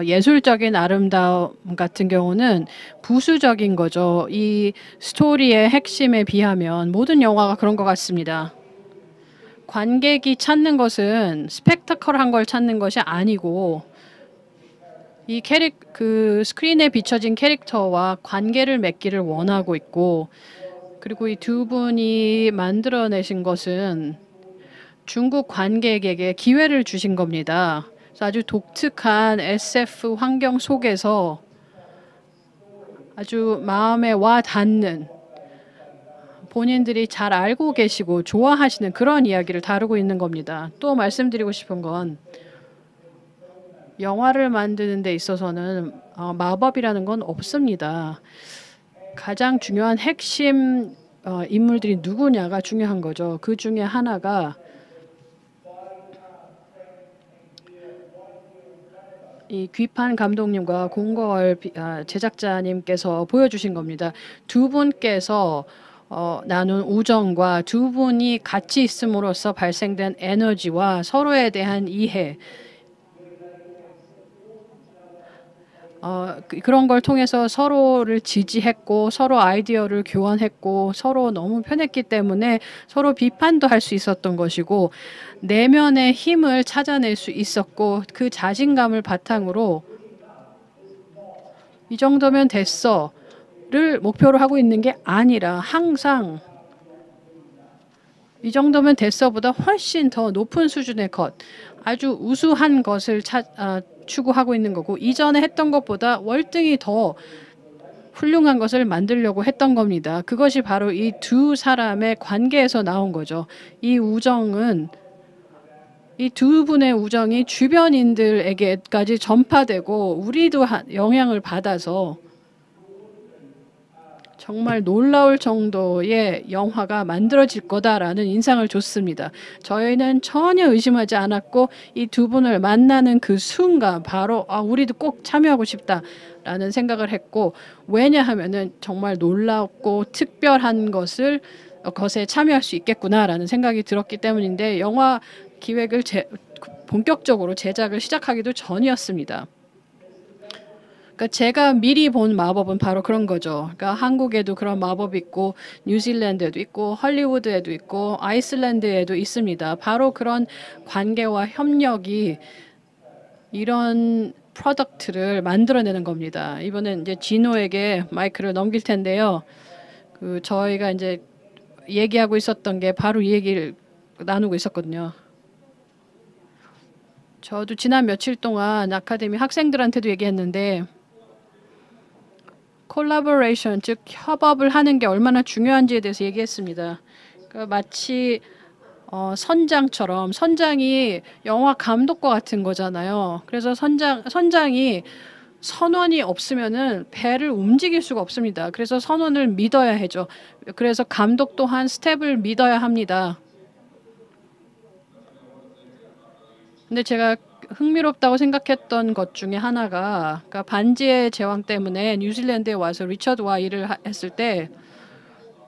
Speaker 2: 예술적인 아름다움 같은 경우는 부수적인 거죠. 이 스토리의 핵심에 비하면 모든 영화가 그런 것 같습니다. 관객이 찾는 것은 스펙타클한 걸 찾는 것이 아니고 이 스크린에 비춰진 캐릭터와 관계를 맺기를 원하고 있고 그리고 이 두 분이 만들어내신 것은 중국 관객에게 기회를 주신 겁니다. 그래서 아주 독특한 SF 환경 속에서 아주 마음에 와 닿는 본인들이 잘 알고 계시고 좋아하시는 그런 이야기를 다루고 있는 겁니다. 또 말씀드리고 싶은 건 영화를 만드는 데 있어서는 마법이라는 건 없습니다. 가장 중요한 핵심 인물들이 누구냐가 중요한 거죠. 그 중에 하나가 이 귀판 감독님과 공걸 제작자님께서 보여주신 겁니다. 두 분께서 나눈 우정과 두 분이 같이 있음으로써 발생된 에너지와 서로에 대한 이해 그런 걸 통해서 서로를 지지했고 서로 아이디어를 교환했고 서로 너무 편했기 때문에 서로 비판도 할 수 있었던 것이고 내면의 힘을 찾아낼 수 있었고 그 자신감을 바탕으로 이 정도면 됐어를 목표로 하고 있는 게 아니라 항상 이 정도면 됐어보다 훨씬 더 높은 수준의 것 아주 우수한 것을 추구하고 있는 거고 이전에 했던 것보다 월등히 더 훌륭한 것을 만들려고 했던 겁니다. 그것이 바로 이 두 사람의 관계에서 나온 거죠. 이 우정은 이 두 분의 우정이 주변인들에게까지 전파되고 우리도 영향을 받아서 정말 놀라울 정도의 영화가 만들어질 거다라는 인상을 줬습니다. 저희는 전혀 의심하지 않았고 이 두 분을 만나는 그 순간 바로 우리도 꼭 참여하고 싶다라는 생각을 했고 왜냐하면은 정말 놀랍고 특별한 것에 참여할 수 있겠구나라는 생각이 들었기 때문인데 영화 기획을 본격적으로 제작을 시작하기도 전이었습니다. 그러니까 제가 미리 본 마법은 바로 그런 거죠. 그러니까 한국에도 그런 마법이 있고 뉴질랜드에도 있고 헐리우드에도 있고 아이슬란드에도 있습니다. 바로 그런 관계와 협력이 이런 프로덕트를 만들어내는 겁니다. 이번엔 이제 진호에게 마이크를 넘길 텐데요. 그 저희가 이제 얘기하고 있었던 게 바로 이 얘기를 나누고 있었거든요. 저도 지난 며칠 동안 아카데미 학생들한테도 얘기했는데 콜라보레이션, 즉 협업을 하는 게 얼마나 중요한지에 대해서 얘기했습니다. 그러니까 마치 선장처럼 선장이 영화 감독과 같은 거잖아요. 그래서 선장이 선원이 없으면은 배를 움직일 수가 없습니다. 그래서 선원을 믿어야 하죠. 그래서 감독 또한 스텝을 믿어야 합니다. 근데 제가 흥미롭다고 생각했던 것 중에 하나가 그러니까 반지의 제왕 때문에 뉴질랜드에 와서 리처드와 일을 했을 때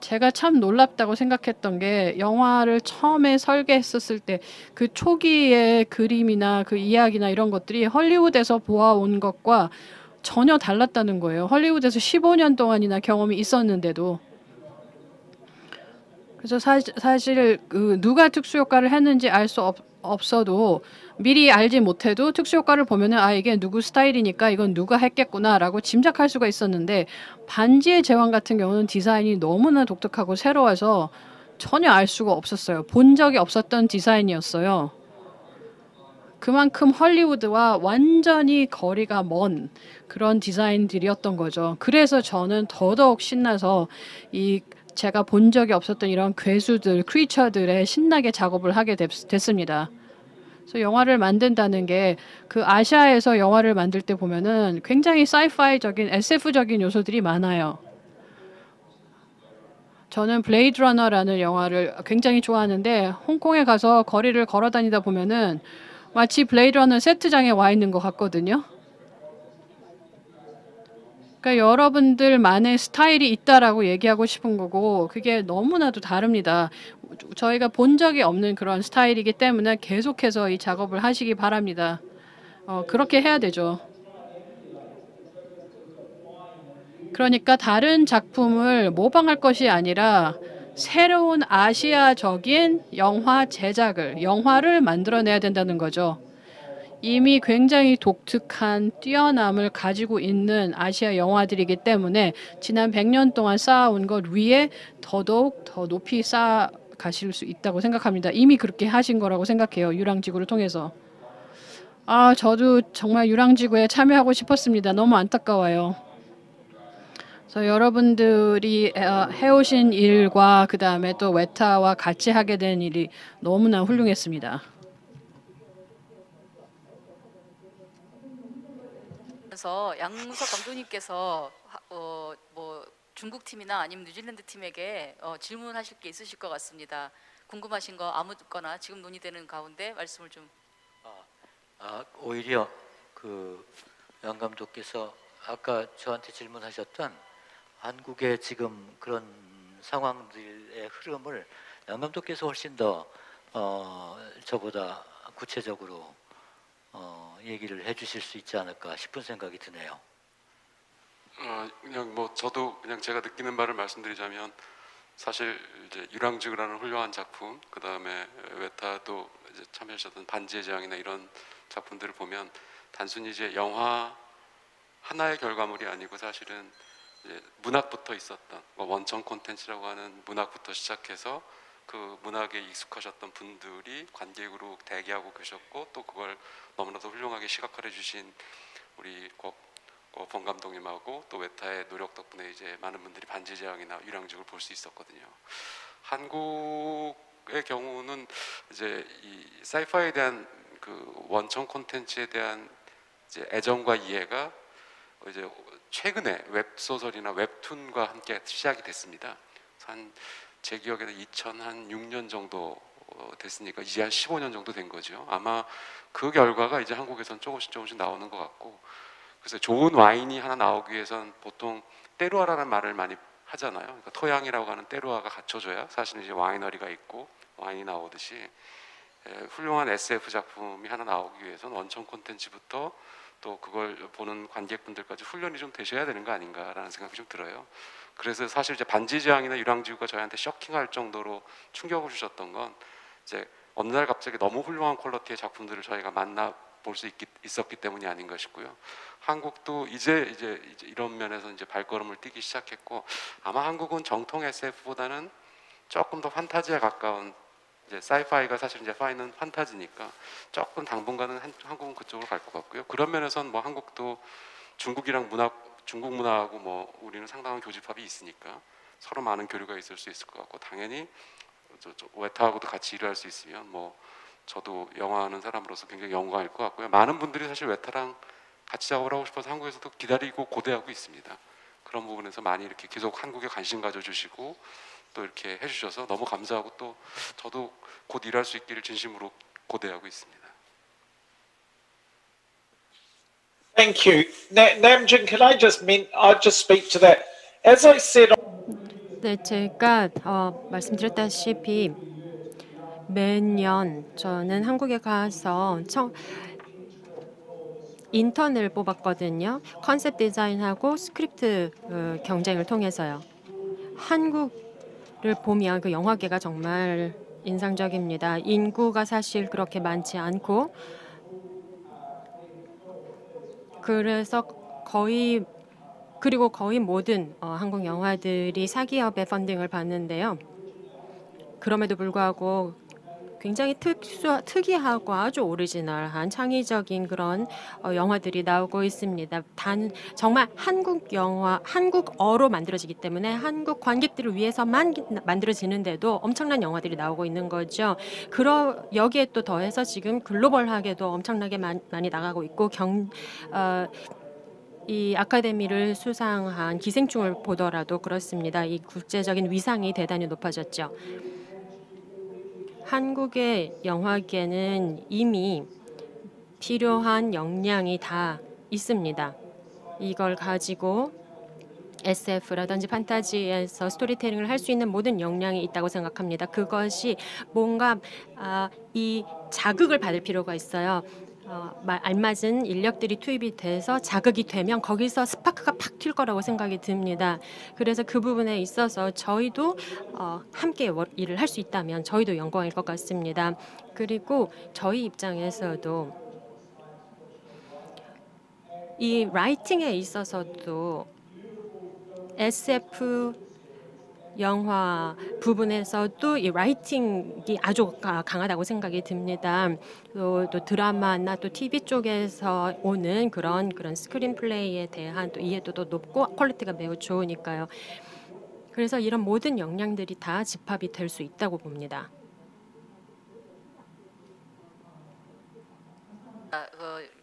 Speaker 2: 제가 참 놀랍다고 생각했던 게 영화를 처음에 설계했었을 때 그 초기의 그림이나 그 이야기나 이런 것들이 헐리우드에서 보아온 것과 전혀 달랐다는 거예요. 헐리우드에서 15년 동안이나 경험이 있었는데도. 그래서 사실 그 누가 특수효과를 했는지 알 수 없어도 미리 알지 못해도 특수효과를 보면은 아 이게 누구 스타일이니까 이건 누가 했겠구나라고 짐작할 수가 있었는데 반지의 제왕 같은 경우는 디자인이 너무나 독특하고 새로워서 전혀 알 수가 없었어요. 본 적이 없었던 디자인이었어요. 그만큼 헐리우드와 완전히 거리가 먼 그런 디자인들이었던 거죠. 그래서 저는 더더욱 신나서 이 제가 본 적이 없었던 이런 괴수들, 크리처들의 신나게 작업을 하게 됐습니다. 그래서 영화를 만든다는 게 그 아시아에서 영화를 만들 때 보면은 굉장히 사이파이적인 SF적인 요소들이 많아요. 저는 블레이드 러너라는 영화를 굉장히 좋아하는데 홍콩에 가서 거리를 걸어 다니다 보면은 마치 블레이드 러너 세트장에 와 있는 것 같거든요. 그러니까 여러분들만의 스타일이 있다라고 얘기하고 싶은 거고 그게 너무나도 다릅니다. 저희가 본 적이 없는 그런 스타일이기 때문에 계속해서 이 작업을 하시기 바랍니다. 그렇게 해야 되죠. 그러니까 다른 작품을 모방할 것이 아니라 새로운 아시아적인 영화를 만들어내야 된다는 거죠. 이미 굉장히 독특한 뛰어남을 가지고 있는 아시아 영화들이기 때문에 지난 100년 동안 쌓아온 것 위에 더더욱 더 높이 쌓아가실 수 있다고 생각합니다. 이미 그렇게 하신 거라고 생각해요. 유랑지구를 통해서. 저도 정말 유랑지구에 참여하고 싶었습니다. 너무 안타까워요. 그래서 여러분들이 해오신 일과 그 다음에 또 웨타와 같이 하게 된 일이 너무나 훌륭했습니다.
Speaker 1: 그래서 양무석 감독님께서 뭐 중국 팀이나 아니면 뉴질랜드 팀에게 질문하실 게 있으실 것 같습니다. 궁금하신 거 아무거나 지금 논의되는 가운데 말씀을 좀.
Speaker 6: 오히려 그 양 감독께서 아까 저한테 질문하셨던 한국의 지금 그런 상황들의 흐름을 양 감독께서 훨씬 더 저보다 구체적으로 얘기를 해주실 수 있지 않을까 싶은 생각이 드네요.
Speaker 5: 그냥 뭐 저도 그냥 제가 느끼는 바를 말씀드리자면 사실 이제 유랑지구라는 훌륭한 작품, 그 다음에 웨타도 이제 참여하셨던 반지의 제왕이나 이런 작품들을 보면 단순히 이제 영화 하나의 결과물이 아니고 사실은 이제 문학부터 있었던 원천 콘텐츠라고 하는 문학부터 시작해서 그 문학에 익숙하셨던 분들이 관객으로 대기하고 계셨고 또 그걸 너무나도 훌륭하게 시각화해 주신 우리 본 감독님하고 또 웨타의 노력 덕분에 이제 많은 분들이 반지의 제왕이나 유랑지구를 볼 수 있었거든요. 한국의 경우는 이제 이 사이파이에 대한 그 원천 콘텐츠에 대한 이제 애정과 이해가 이제 최근에 웹소설이나 웹툰과 함께 시작이 됐습니다. 제 기억에는 2006년 정도 됐으니까 이제 한 15년 정도 된 거죠. 아마 그 결과가 이제 한국에선 조금씩 나오는 것 같고, 그래서 좋은 와인이 하나 나오기 위해선 보통 때루아라는 말을 많이 하잖아요. 그러니까 토양이라고 하는 때루아가 갖춰져야 사실은 이제 와이너리가 있고 와인이 나오듯이 훌륭한 SF 작품이 하나 나오기 위해선 원천 콘텐츠부터 또 그걸 보는 관객분들까지 훈련이 좀 되셔야 되는 거 아닌가라는 생각이 좀 들어요. 그래서 사실 이제 반지의제왕이나 유랑지구가 저희한테 쇼킹할 정도로 충격을 주셨던 건 이제 어느 날 갑자기 너무 훌륭한 퀄리티의 작품들을 저희가 만나볼 수 있었기 때문이 아닌가 싶고요. 한국도 이제 이런 면에서 이제 발걸음을 뛰기 시작했고, 아마 한국은 정통 SF보다는 조금 더 판타지에 가까운, 이제 사이파이가 사실 이제 파이는 판타지니까 조금 당분간은 한국은 그쪽으로 갈 것 같고요. 그런 면에서는 뭐 한국도 중국 문화하고 뭐 우리는 상당한 교집합이 있으니까 서로 많은 교류가 있을 수 있을 것 같고, 당연히 웨타하고도 같이 일할 수 있으면 뭐 저도 영화하는 사람으로서 굉장히 영광일 것 같고요. 많은 분들이 사실 웨타랑 같이 작업을 하고 싶어서 한국에서도 기다리고 고대하고 있습니다. 그런 부분에서 많이 이렇게 계속 한국에 관심 가져주시고 또 이렇게 해주셔서 너무 감사하고, 또 저도 곧 일할 수 있기를 진심으로 고대하고 있습니다.
Speaker 3: Thank you. Namjoon, can I just speak to that? As I said,
Speaker 7: 네, 제가 말씀드렸다시피 매년 저는 한국에 가서 인턴을 뽑았거든요. 컨셉 디자인하고 스크립트 경쟁을 통해서요. 한국을 보면 그 영화계가 정말 인상적입니다. 인구가 사실 그렇게 많지 않고, 그래서 거의 모든 한국 영화들이 사기업의 펀딩을 받는데요. 그럼에도 불구하고 굉장히 특이하고 아주 오리지널한 창의적인 그런 영화들이 나오고 있습니다. 정말 한국어로 만들어지기 때문에 한국 관객들을 위해서만 만들어지는데도 엄청난 영화들이 나오고 있는 거죠. 여기에 또 더해서 지금 글로벌하게도 엄청나게 많이 나가고 있고, 이 아카데미를 수상한 기생충을 보더라도 그렇습니다. 이 국제적인 위상이 대단히 높아졌죠. 한국의 영화계는 이미 필요한 역량이 다 있습니다. 이걸 가지고 SF라든지 판타지에서 스토리텔링을 할 수 있는 모든 역량이 있다고 생각합니다. 그것이 뭔가 이 자극을 받을 필요가 있어요. 알맞은 인력들이 투입이 돼서 자극이 되면 거기서 스파크가 팍 튈 거라고 생각이 듭니다. 그래서 그 부분에 있어서 저희도 함께 일을 할 수 있다면 저희도 영광일 것 같습니다. 그리고 저희 입장에서도 이 라이팅에 있어서도 SF 영화 부분에서도 이 라이팅이 아주 강하다고 생각이 듭니다. 또 드라마나 또 TV 쪽에서 오는 그런 스크린 플레이에 대한 또 이해도도 높고 퀄리티가 매우 좋으니까요. 그래서 이런 모든 역량들이 다 집합이 될 수 있다고 봅니다.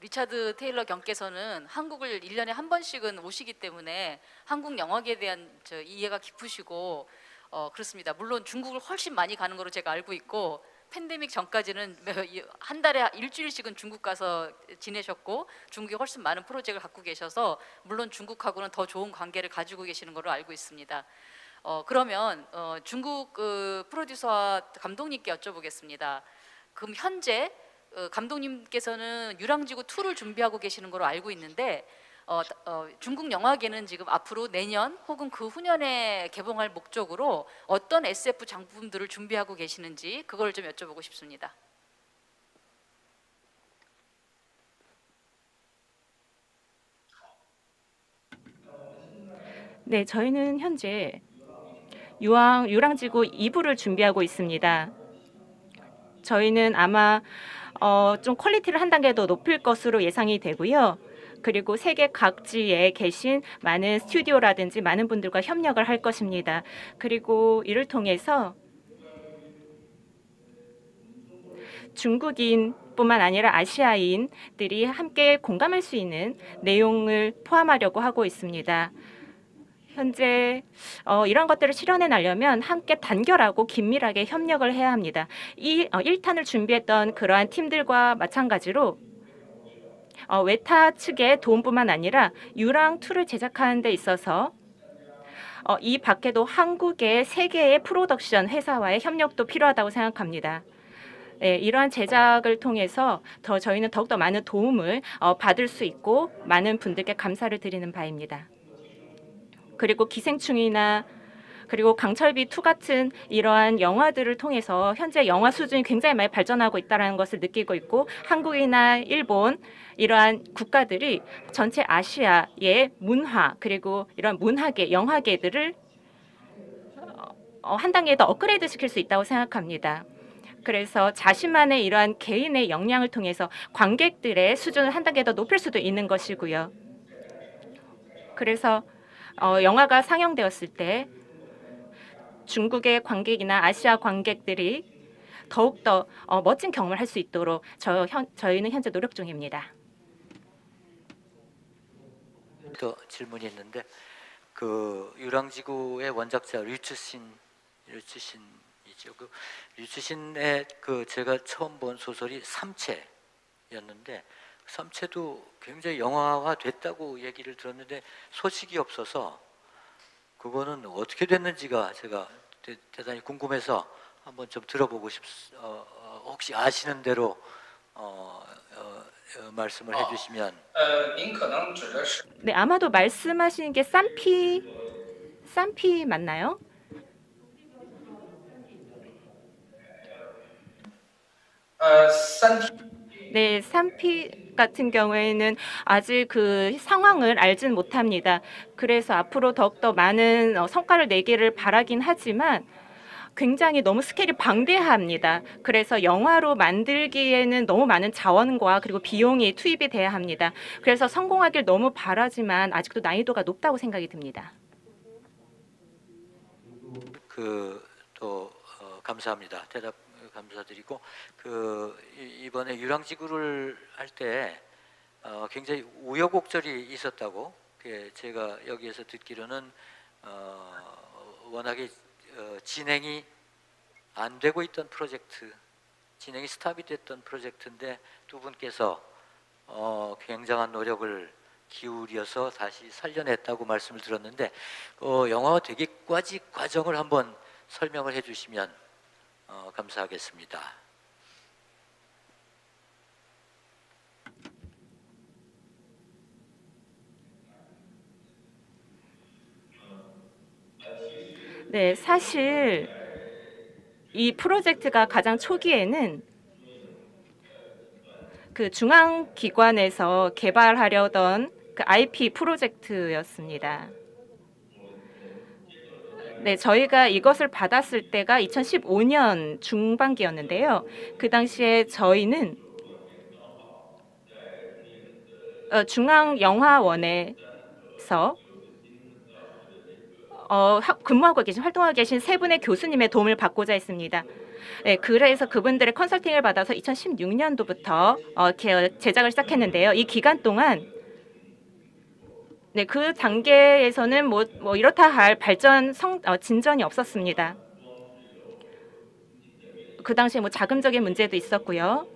Speaker 1: 리차드 테일러 경께서는 한국을 1년에 한 번씩은 오시기 때문에 한국 영화계에 대한 이해가 깊으시고 그렇습니다. 물론 중국을 훨씬 많이 가는 거로 제가 알고 있고, 팬데믹 전까지는 한 달에 일주일씩은 중국 가서 지내셨고, 중국에 훨씬 많은 프로젝트를 갖고 계셔서 물론 중국하고는 더 좋은 관계를 가지고 계시는 걸로 알고 있습니다. 그러면 중국 프로듀서와 감독님께 여쭤보겠습니다. 그럼 현재 감독님께서는 유랑지구 2를 준비하고 계시는 걸로 알고 있는데, 중국 영화계는 지금 앞으로 내년 혹은 그 후년에 개봉할 목적으로 어떤 SF 작품들을 준비하고 계시는지 그걸 좀 여쭤보고 싶습니다.
Speaker 8: 네, 저희는 현재 유랑지구 2부를 준비하고 있습니다. 저희는 아마 좀 퀄리티를 한 단계 더 높일 것으로 예상이 되고요. 그리고 세계 각지에 계신 많은 스튜디오라든지 많은 분들과 협력을 할 것입니다. 그리고 이를 통해서 중국인뿐만 아니라 아시아인들이 함께 공감할 수 있는 내용을 포함하려고 하고 있습니다. 현재 이런 것들을 실현해 나려면 함께 단결하고 긴밀하게 협력을 해야 합니다. 1탄을 준비했던 그러한 팀들과 마찬가지로 웨타 측의 도움뿐만 아니라 유랑2를 제작하는 데 있어서 이 밖에도 한국의 3개의 프로덕션 회사와의 협력도 필요하다고 생각합니다. 네, 이러한 제작을 통해서 저희는 더욱더 많은 도움을 받을 수 있고 많은 분들께 감사를 드리는 바입니다. 그리고 기생충이나 그리고 강철비 2 같은 이러한 영화들을 통해서 현재 영화 수준이 굉장히 많이 발전하고 있다는 것을 느끼고 있고 한국이나 일본 이러한 국가들이 전체 아시아의 문화 그리고 이런 문화계, 영화계들을 한 단계 더 업그레이드 시킬 수 있다고 생각합니다. 그래서 자신만의 이러한 개인의 역량을 통해서 관객들의 수준을 한 단계 더 높일 수도 있는 것이고요. 그래서 영화가 상영되었을 때 중국의 관객이나 아시아 관객들이 더욱더 멋진 경험을 할 수 있도록 저희는 현재 노력 중입니다.
Speaker 6: 또 질문이 있는데 그 유랑지구의 원작자 류츠신이죠. 그 류츠신의 그 제가 처음 본 소설이 삼체였는데 삼체도 굉장히 영화화 됐다고 얘기를 들었는데 소식이 없어서 그거는 어떻게 됐는지가 제가 대단히 궁금해서 한번 좀 들어보고 혹시 아시는 대로 말씀을 해주시면.
Speaker 8: 네, 아마도 말씀하시는 게 쌈피 맞나요? 네, 쌈피 같은 경우에는 아직 그 상황을 알지는 못합니다. 그래서 앞으로 더욱더 많은 성과를 내기를 바라긴 하지만 굉장히 너무 스케일이 방대합니다. 그래서 영화로 만들기에는 너무 많은 자원과 그리고 비용이 투입이 돼야 합니다. 그래서 성공하길 너무 바라지만 아직도 난이도가 높다고 생각이 듭니다.
Speaker 6: 또 감사합니다. 대답 감사드리고 이번에 유랑지구를 할 때 굉장히 우여곡절이 있었다고 제가 여기에서 듣기로는 워낙에 진행이 안 되고 있던 프로젝트, 진행이 스탑이 됐던 프로젝트인데 두 분께서 굉장한 노력을 기울여서 다시 살려냈다고 말씀을 들었는데 영화화 되기까지 과정을 한번 설명을 해주시면 감사하겠습니다.
Speaker 8: 네, 사실 이 프로젝트가 가장 초기에는 그 중앙기관에서 개발하려던 그 IP 프로젝트였습니다. 네, 저희가 이것을 받았을 때가 2015년 중반기였는데요. 그 당시에 저희는 중앙영화원에서 근무하고 계신 활동하고 계신 세 분의 교수님의 도움을 받고자 했습니다. 네, 그래서 그분들의 컨설팅을 받아서 2016년도부터 제작을 시작했는데요. 이 기간 동안 네, 그 단계에서는 뭐 이렇다 할 진전이 없었습니다. 그 당시에 뭐 자금적인 문제도 있었고요.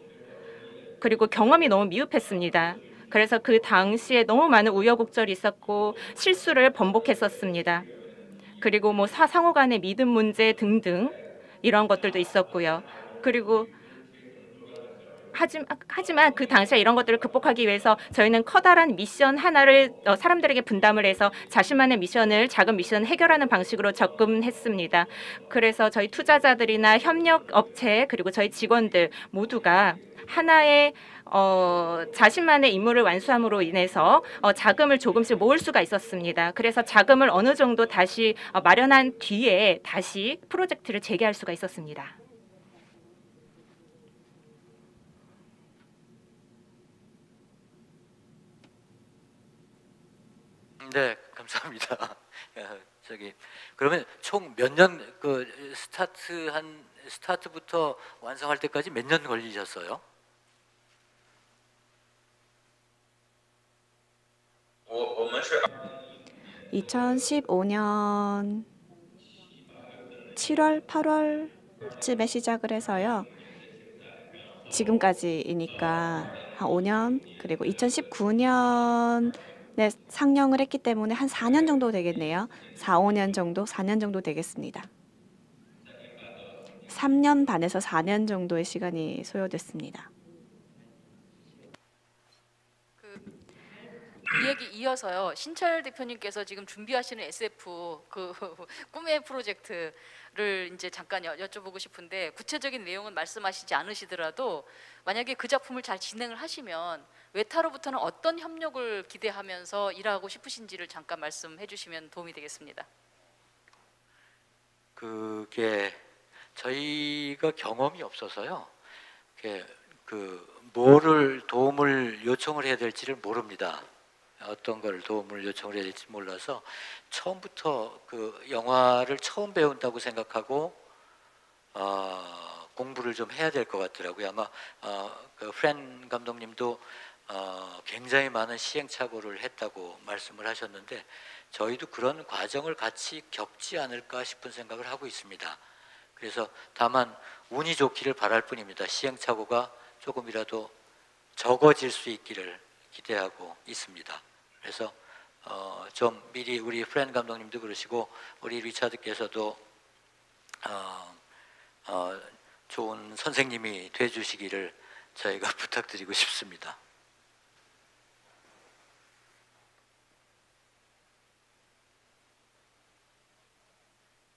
Speaker 8: 그리고 경험이 너무 미흡했습니다. 그래서 그 당시에 너무 많은 우여곡절이 있었고 실수를 번복했었습니다. 그리고 뭐 상호 간의 믿음 문제 등등 이런 것들도 있었고요. 그리고 하지만 그 당시에 이런 것들을 극복하기 위해서 저희는 커다란 미션 하나를 사람들에게 분담을 해서 자신만의 작은 미션을 해결하는 방식으로 접근했습니다. 그래서 저희 투자자들이나 협력 업체 그리고 저희 직원들 모두가 하나의 자신만의 임무를 완수함으로 인해서 자금을 조금씩 모을 수가 있었습니다. 그래서 자금을 어느 정도 다시 마련한 뒤에 다시 프로젝트를 재개할 수가 있었습니다.
Speaker 6: 네, 감사합니다. 그러면 총 몇 년 스타트부터 완성할 때까지 몇 년 걸리셨어요?
Speaker 4: (2015년 7월, 8월쯤에) 시작을 해서요. 지금까지이니까 한 5년, 그리고 2019년에 상영을 했기 때문에 한 4년 정도 되겠네요. 4, 5년 정도, 4년 정도 되겠습니다. 3년 반에서 4년 정도의 시간이 소요됐습니다.
Speaker 1: 이 얘기 이어서요. 신철 대표님께서 지금 준비하시는 SF 그 꿈의 프로젝트를 이제 잠깐 여쭤보고 싶은데 구체적인 내용은 말씀하시지 않으시더라도 만약에 그 작품을 잘 진행을 하시면 외타로부터는 어떤 협력을 기대하면서 일하고 싶으신지를 잠깐 말씀해 주시면 도움이 되겠습니다.
Speaker 6: 그게 저희가 경험이 없어서요. 뭐를 도움을 요청을 해야 될지를 모릅니다. 어떤 걸 도움을 요청을 해야 될지 몰라서 처음부터 그 영화를 처음 배운다고 생각하고 공부를 좀 해야 될 것 같더라고요. 아마 그 프렌 감독님도 굉장히 많은 시행착오를 했다고 말씀을 하셨는데 저희도 그런 과정을 같이 겪지 않을까 싶은 생각을 하고 있습니다. 그래서 다만 운이 좋기를 바랄 뿐입니다. 시행착오가 조금이라도 적어질 수 있기를 기대하고 있습니다. 그래서 좀 미리 우리 프렌 감독님도 그러시고 우리 리차드께서도 좋은 선생님이 돼주시기를 저희가 부탁드리고 싶습니다.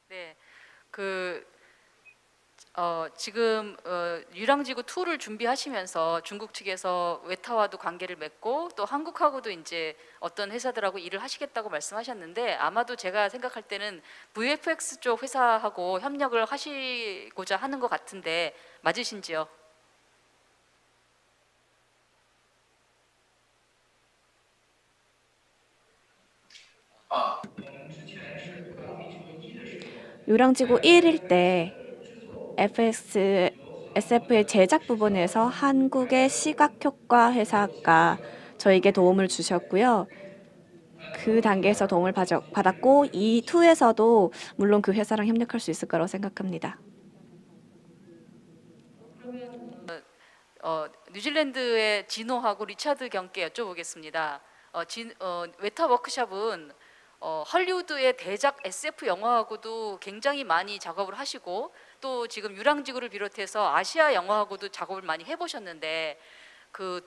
Speaker 1: 네, 지금 유랑지구 2를 준비하시면서 중국 측에서 외타와도 관계를 맺고 또 한국하고도 이제 어떤 회사들하고 일을 하시겠다고 말씀하셨는데 아마도 제가 생각할 때는 VFX 쪽 회사하고 협력을 하시고자 하는 것 같은데 맞으신지요?
Speaker 4: 유랑지구 1일 때 SF의 제작 부분에서 한국의 시각효과 회사가 저에게 도움을 주셨고요. 그 단계에서 도움을 받았고 이 2에서도 물론 그 회사랑 협력할 수 있을 거라고 생각합니다.
Speaker 1: 뉴질랜드의 진호하고 리차드 경께 여쭤보겠습니다. 외타 워크숍은 헐리우드의 대작 SF 영화하고도 굉장히 많이 작업을 하시고 또 지금 유랑지구를 비롯해서 아시아 영화하고도 작업을 많이 해보셨는데 그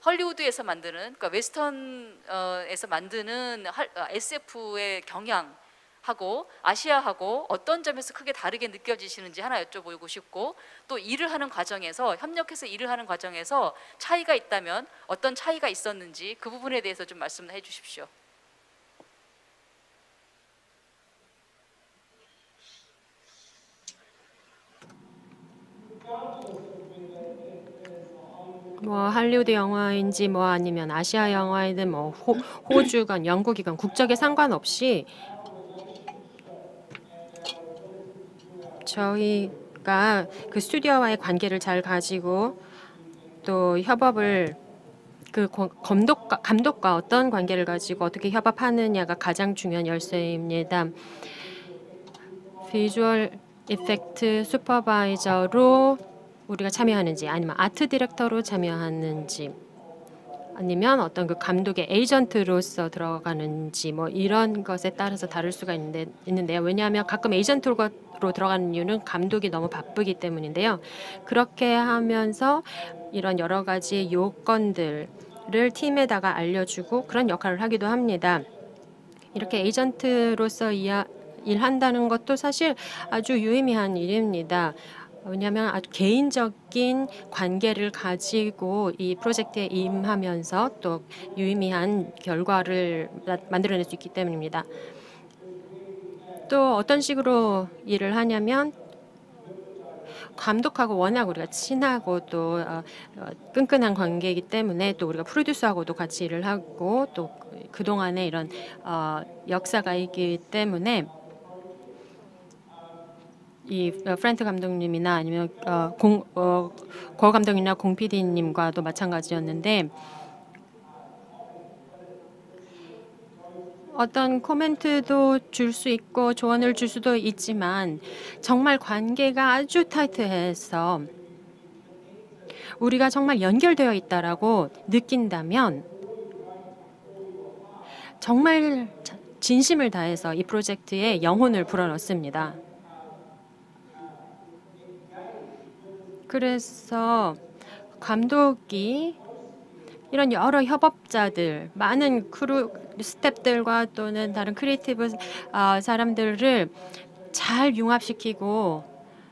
Speaker 1: 헐리우드에서 만드는 그러니까 웨스턴에서 만드는 SF의 경향하고 아시아하고 어떤 점에서 크게 다르게 느껴지시는지 하나 여쭤보고 싶고 또 일을 하는 과정에서 협력해서 일을 하는 과정에서 차이가 있다면 어떤 차이가 있었는지 그 부분에 대해서 좀 말씀해 주십시오.
Speaker 7: 뭐 할리우드 영화인지 뭐 아니면 아시아 영화이든 뭐 호주건 영국이건 국적에 상관없이 저희가 그 스튜디오와의 관계를 잘 가지고 또 협업을 그 감독과 어떤 관계를 가지고 어떻게 협업하느냐가 가장 중요한 열쇠입니다. 비주얼 이펙트 슈퍼바이저로 우리가 참여하는지 아니면 아트 디렉터로 참여하는지 아니면 어떤 그 감독의 에이전트로서 들어가는지 뭐 이런 것에 따라서 다를 수가 있는데요. 왜냐하면 가끔 에이전트로 들어가는 이유는 감독이 너무 바쁘기 때문인데요. 그렇게 하면서 이런 여러 가지 요건들을 팀에다가 알려주고 그런 역할을 하기도 합니다. 이렇게 에이전트로서 일한다는 것도 사실 아주 유의미한 일입니다. 왜냐하면 아주 개인적인 관계를 가지고 이 프로젝트에 임하면서 또 유의미한 결과를 만들어낼 수 있기 때문입니다. 또 어떤 식으로 일을 하냐면 감독하고 워낙 우리가 친하고 또 끈끈한 관계이기 때문에 또 우리가 프로듀서하고도 같이 일을 하고 또 그동안의 이런 역사가 있기 때문에 이 프렌트 감독님이나 아니면 고 감독이나 공 PD님과도 마찬가지였는데 어떤 코멘트도 줄 수 있고 조언을 줄 수도 있지만 정말 관계가 아주 타이트해서 우리가 정말 연결되어 있다라고 느낀다면 정말 진심을 다해서 이 프로젝트에 영혼을 불어넣습니다. 그래서 감독이 이런 여러 협업자들, 많은 크루 스태프들과 또는 다른 크리에이티브 사람들을 잘 융합시키고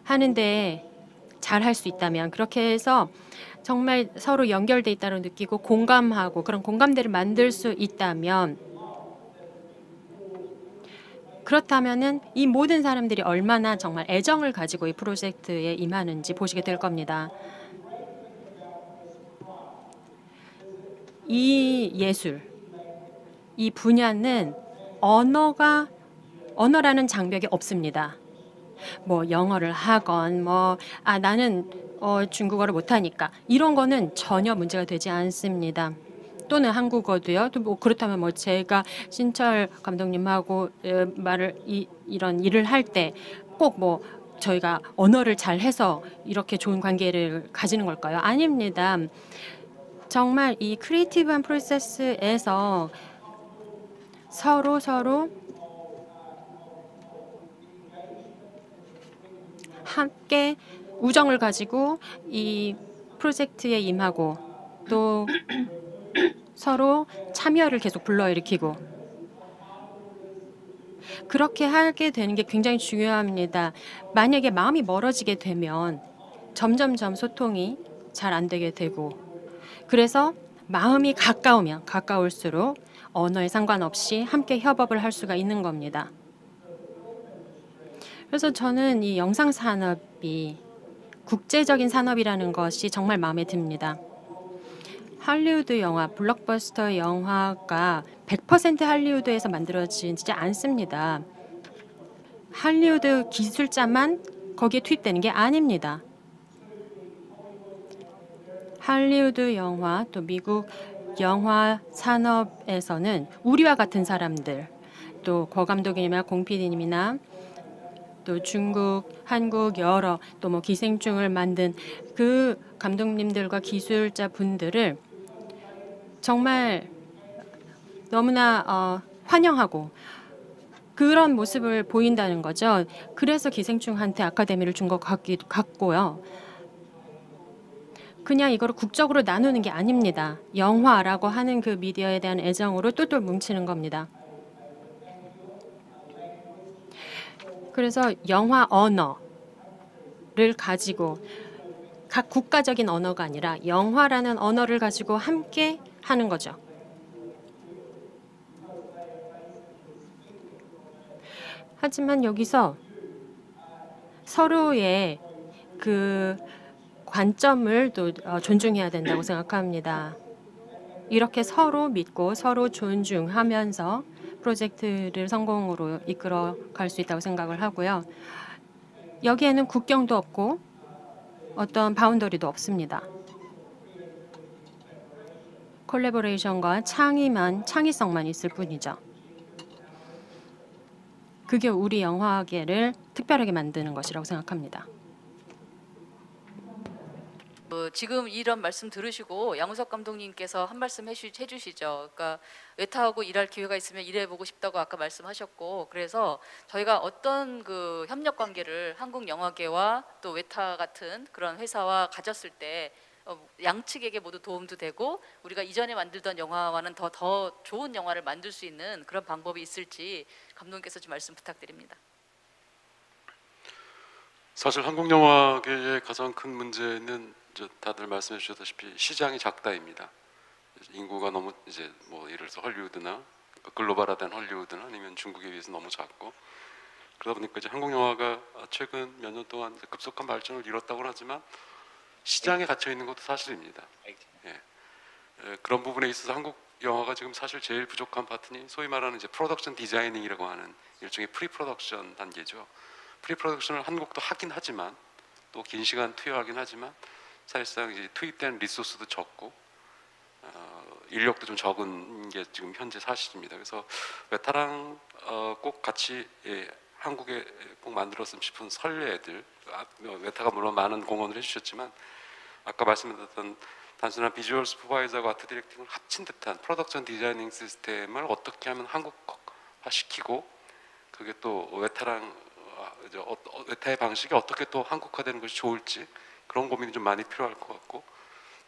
Speaker 7: 하는데 잘 할 수 있다면, 그렇게 해서 정말 서로 연결돼 있다고 느끼고 공감하고 그런 공감대를 만들 수 있다면, 그렇다면은 이 모든 사람들이 얼마나 정말 애정을 가지고 이 프로젝트에 임하는지 보시게 될 겁니다. 이 예술, 이 분야는 언어라는 장벽이 없습니다. 뭐 영어를 하건 나는 중국어를 못하니까 이런 거는 전혀 문제가 되지 않습니다. 또는 한국어도요. 또 뭐 그렇다면 뭐 제가 신철 감독님하고 이런 일을 할 때 꼭 뭐 저희가 언어를 잘 해서 이렇게 좋은 관계를 가지는 걸까요? 아닙니다. 정말 이 크리에이티브한 프로세스에서 서로 함께 우정을 가지고 이 프로젝트에 임하고 또 서로 참여를 계속 불러일으키고 그렇게 하게 되는 게 굉장히 중요합니다. 만약에 마음이 멀어지게 되면 점점점 소통이 잘 안 되게 되고, 그래서 마음이 가까우면 가까울수록 언어에 상관없이 함께 협업을 할 수가 있는 겁니다. 그래서 저는 이 영상 산업이 국제적인 산업이라는 것이 정말 마음에 듭니다. 할리우드 영화, 블록버스터 영화가 100% 할리우드에서 만들어지지 않습니다. 할리우드 기술자만 거기에 투입되는 게 아닙니다. 할리우드 영화, 또 미국 영화 산업에서는 우리와 같은 사람들, 또 거 감독님이나 공 PD님이나 또 중국, 한국 여러 또 뭐 기생충을 만든 그 감독님들과 기술자 분들을 정말 너무나 환영하고 그런 모습을 보인다는 거죠. 그래서 기생충한테 아카데미를 준 것 같기도 같고요. 그냥 이거를 국적으로 나누는 게 아닙니다. 영화라고 하는 그 미디어에 대한 애정으로 똘똘 뭉치는 겁니다. 그래서 영화 언어를 가지고 각 국가적인 언어가 아니라 영화라는 언어를 가지고 함께 하는 거죠. 하지만 여기서 서로의 그 관점을 또 존중해야 된다고 생각합니다. 이렇게 서로 믿고 서로 존중하면서 프로젝트를 성공으로 이끌어 갈 수 있다고 생각을 하고요. 여기에는 국경도 없고 어떤 바운더리도 없습니다. 콜래보레이션과 창의성만 있을 뿐이죠. 그게 우리 영화계를 특별하게 만드는 것이라고 생각합니다.
Speaker 1: 지금 이런 말씀 들으시고 양우석 감독님께서 한 말씀 해주시죠. 그러니까 외타하고 일할 기회가 있으면 일해보고 싶다고 아까 말씀하셨고, 그래서 저희가 어떤 그 협력 관계를 한국 영화계와 또 외타 같은 그런 회사와 가졌을 때 양측에게 모두 도움도 되고 우리가 이전에 만들던 영화와는 더 좋은 영화를 만들 수 있는 그런 방법이 있을지 감독님께서 좀 말씀 부탁드립니다.
Speaker 5: 사실 한국 영화계의 가장 큰 문제는 이제 다들 말씀해 주셨다시피 시장이 작다입니다. 인구가 너무 이제 뭐 예를 들어서 헐리우드나 글로벌화된 헐리우드나 아니면 중국에 비해서 너무 작고, 그러다 보니까 이제 한국 영화가 최근 몇 년 동안 급속한 발전을 이뤘다고는 하지만 시장에 갇혀 있는 것도 사실입니다. 그런 부분에 있어서 한국 영화가 지금 사실 제일 부족한 파트니 소위 말하는 이제 프로덕션 디자이닝이라고 하는 일종의 프리 프로덕션 단계죠. 프리 프로덕션을 한국도 하긴 하지만 또 긴 시간 투여하긴 하지만 사실상 이제 투입된 리소스도 적고 인력도 좀 적은 게 지금 현재 사실입니다. 그래서 외타랑 꼭 같이 한국에 꼭 만들었으면 싶은 선례들, 외타가 물론 많은 공헌을 해주셨지만 아까 말씀드렸던 단순한 비주얼 슈퍼바이저와 아트 디렉팅을 합친 듯한 프로덕션 디자이닝 시스템을 어떻게 하면 한국화시키고 그게 또 외타랑 외타의 방식이 어떻게 또 한국화되는 것이 좋을지, 그런 그런 고민이 좀 많이 필요할 것 같고,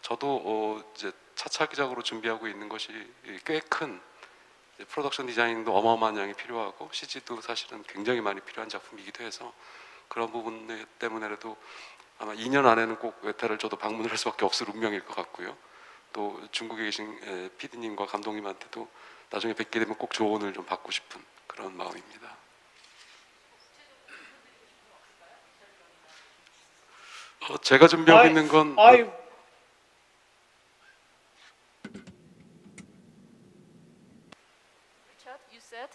Speaker 5: 저도 이제 차차기작으로 준비하고 있는 것이 꽤 큰 프로덕션 디자인도 어마어마한 양이 필요하고 CG도 사실은 굉장히 많이 필요한 작품이기도 해서 그런 부분 때문에라도 아마 2년 안에는 꼭 외타를 저도 방문을 할 수밖에 없을 운명일 것 같고요. 또 중국에 계신 PD님과 감독님한테도 나중에 뵙게 되면 꼭 조언을 좀 받고 싶은 그런 마음입니다. 제가 준비하고 있는 건
Speaker 1: Richard, you said?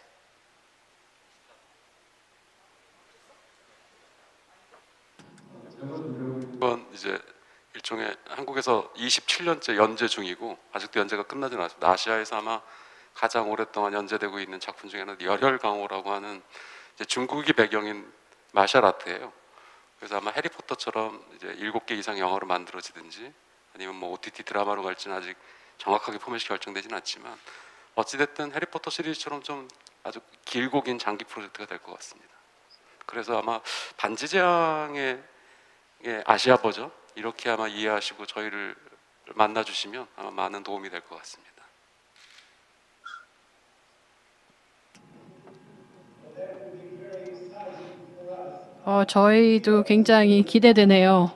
Speaker 5: 이건 이제 일종의 한국에서 27년째 연재 중이고 아직도 연재가 끝나지 않았습니다. 아시아에서 아마 가장 오랫동안 연재되고 있는 작품 중에 하나는 열혈강호라고 하는 이제 중국이 배경인 마셜 아트예요. 그래서 아마 해리포터처럼 이제 7개 이상 영화로 만들어지든지 아니면 뭐 OTT 드라마로 갈지는 아직 정확하게 포맷이 결정되지는 않지만 어찌됐든 해리포터 시리즈처럼 좀 아주 길고 긴 장기 프로젝트가 될 것 같습니다. 그래서 아마 반지재앙의 아시아 버전 이렇게 아마 이해하시고 저희를 만나주시면 아마 많은 도움이 될 것 같습니다.
Speaker 2: 저희도 굉장히 기대되네요.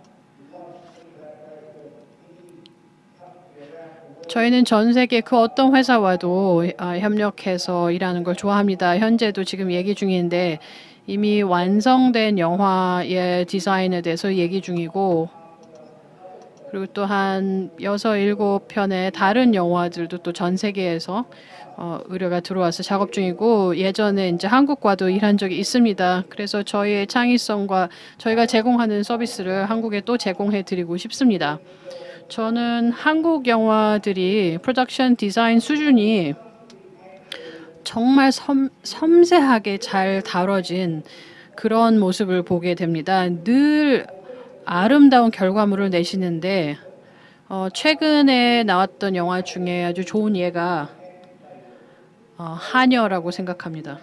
Speaker 2: 저희는 전 세계 그 어떤 회사와도 협력해서 일하는 걸 좋아합니다. 현재도 지금 얘기 중인데 이미 완성된 영화의 디자인에 대해서 얘기 중이고 그리고 또 한 6, 7편의 다른 영화들도 또 전 세계에서 의뢰가 들어와서 작업 중이고 예전에 이제 한국과도 일한 적이 있습니다. 그래서 저희의 창의성과 저희가 제공하는 서비스를 한국에 또 제공해 드리고 싶습니다. 저는 한국 영화들이 프로덕션 디자인 수준이 정말 섬세하게 잘 다뤄진 그런 모습을 보게 됩니다. 늘 아름다운 결과물을 내시는데 최근에 나왔던 영화 중에 아주 좋은 예가 하녀라고 생각합니다.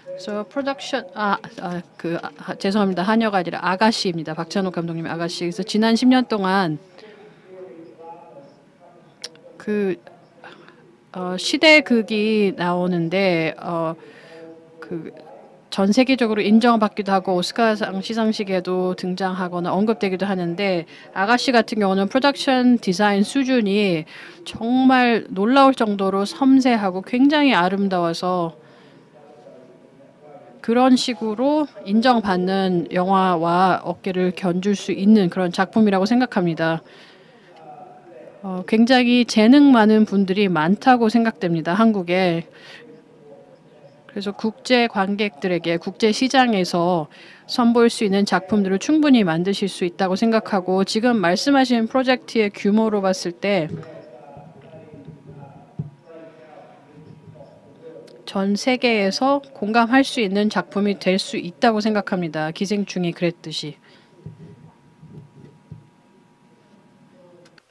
Speaker 2: 그래서 프로덕션 죄송합니다. 하녀가 아니라 아가씨입니다. 박찬욱 감독님 아가씨. 그래서 지난 10년 동안 그 시대극이 나오는데 전 세계적으로 인정받기도 하고 오스카상 시상식에도 등장하거나 언급되기도 하는데 아가씨 같은 경우는 프로덕션 디자인 수준이 정말 놀라울 정도로 섬세하고 굉장히 아름다워서 그런 식으로 인정받는 영화와 어깨를 견줄 수 있는 그런 작품이라고 생각합니다. 굉장히 재능 많은 분들이 많다고 생각됩니다. 한국에. 그래서 국제 관객들에게 국제 시장에서 선보일 수 있는 작품들을 충분히 만드실 수 있다고 생각하고 지금 말씀하신 프로젝트의 규모로 봤을 때 전 세계에서 공감할 수 있는 작품이 될 수 있다고 생각합니다. 기생충이 그랬듯이.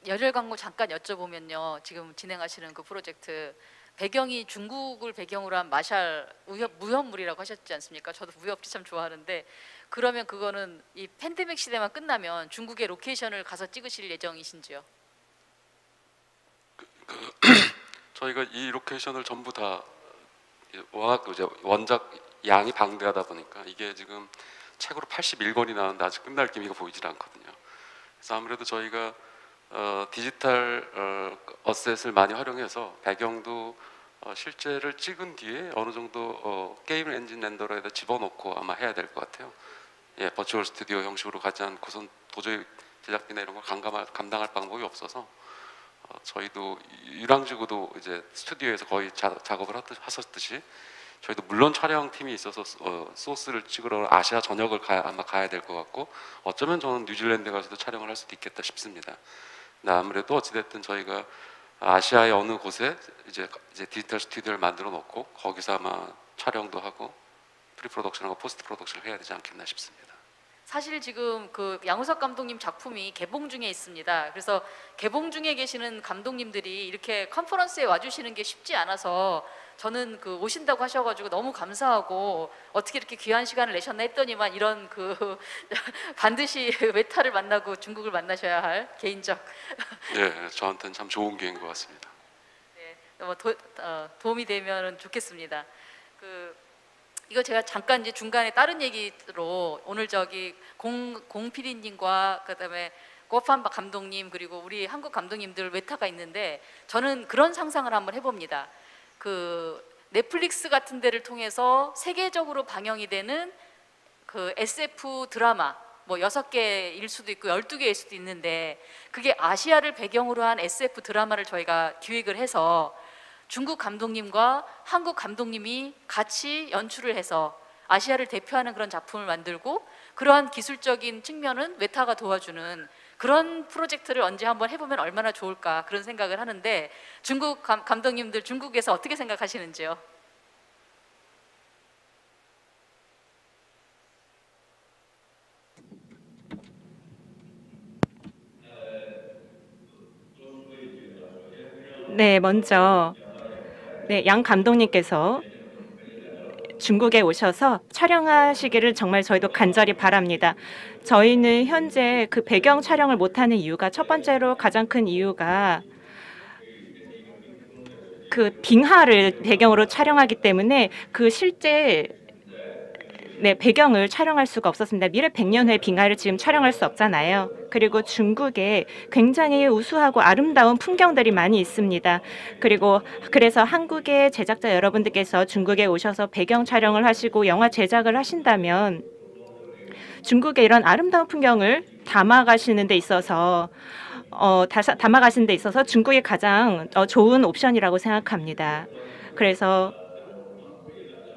Speaker 1: 열혈 광고 잠깐 여쭤보면요. 지금 진행하시는 그 프로젝트 배경이 중국을 배경으로 한 마샬 무협물이라고 하셨지 않습니까? 저도 무협지 참 좋아하는데 그러면 그거는 이 팬데믹 시대만 끝나면 중국의 로케이션을 가서 찍으실 예정이신지요?
Speaker 5: 저희가 이 로케이션을 전부 다 워낙 이제 원작 양이 방대하다 보니까 이게 지금 책으로 81권이 나왔는데 아직 끝날 기미가 보이질 않거든요. 그래서 아무래도 저희가 디지털 어셋을 많이 활용해서 배경도 실제를 찍은 뒤에 어느 정도 게임 엔진 렌더러에다 집어넣고 아마 해야 될 것 같아요. 예, 버추얼 스튜디오 형식으로 가지 않고선 도저히 제작비나 이런 걸 감당할 방법이 없어서 저희도 유랑지구도 이제 스튜디오에서 거의 작업을 하셨듯이 저희도 물론 촬영팀이 있어서 소스를 찍으러 아시아 전역을 아마 가야 될 것 같고 어쩌면 저는 뉴질랜드 가서도 촬영을 할 수도 있겠다 싶습니다. 아무래도 어찌됐든 저희가 아시아의 어느 곳에 이제 디지털 스튜디오를 만들어 놓고 거기서 아마 촬영도 하고 프리프로덕션하고 포스트 프로덕션을 해야 되지 않겠나 싶습니다.
Speaker 1: 사실 지금 그 양우석 감독님 작품이 개봉 중에 있습니다. 그래서 개봉 중에 계시는 감독님들이 이렇게 컨퍼런스에 와주시는 게 쉽지 않아서 저는 그 오신다고 하셔가지고 너무 감사하고 어떻게 이렇게 귀한 시간을 내셨나 했더니만 이런 그 반드시 외타를 만나고 중국을 만나셔야 할 개인적
Speaker 5: 네, 저한테는 참 좋은 기회인 것 같습니다.
Speaker 1: 도움이 되면 좋겠습니다. 이거 제가 잠깐 이제 중간에 다른 얘기로 오늘 저기 공 PD님과 그다음에 고판 감독님 그리고 우리 한국 감독님들 외타가 있는데 저는 그런 상상을 한번 해봅니다. 그 넷플릭스 같은 데를 통해서 세계적으로 방영이 되는 그 SF 드라마 뭐 6개일 수도 있고 12개일 수도 있는데 그게 아시아를 배경으로 한 SF 드라마를 저희가 기획을 해서 중국 감독님과 한국 감독님이 같이 연출을 해서 아시아를 대표하는 그런 작품을 만들고 그러한 기술적인 측면은 외타가 도와주는 그런 프로젝트를 언제 한번 해보면 얼마나 좋을까 그런 생각을 하는데 중국 감독님들 중국에서 어떻게 생각하시는지요?
Speaker 8: 네, 먼저 양 감독님께서 중국에 오셔서 촬영하시기를 정말 저희도 간절히 바랍니다. 저희는 현재 그 배경 촬영을 못하는 이유가 첫 번째로 가장 큰 이유가 그 빙하를 배경으로 촬영하기 때문에 그 실제 배경을 촬영할 수가 없었습니다. 미래 100년 후의 빙하를 지금 촬영할 수 없잖아요. 그리고 중국에 굉장히 우수하고 아름다운 풍경들이 많이 있습니다. 그래서 한국의 제작자 여러분들께서 중국에 오셔서 배경 촬영을 하시고 영화 제작을 하신다면 중국의 이런 아름다운 풍경을 담아가시는 데 있어서 중국이 가장 좋은 옵션이라고 생각합니다. 그래서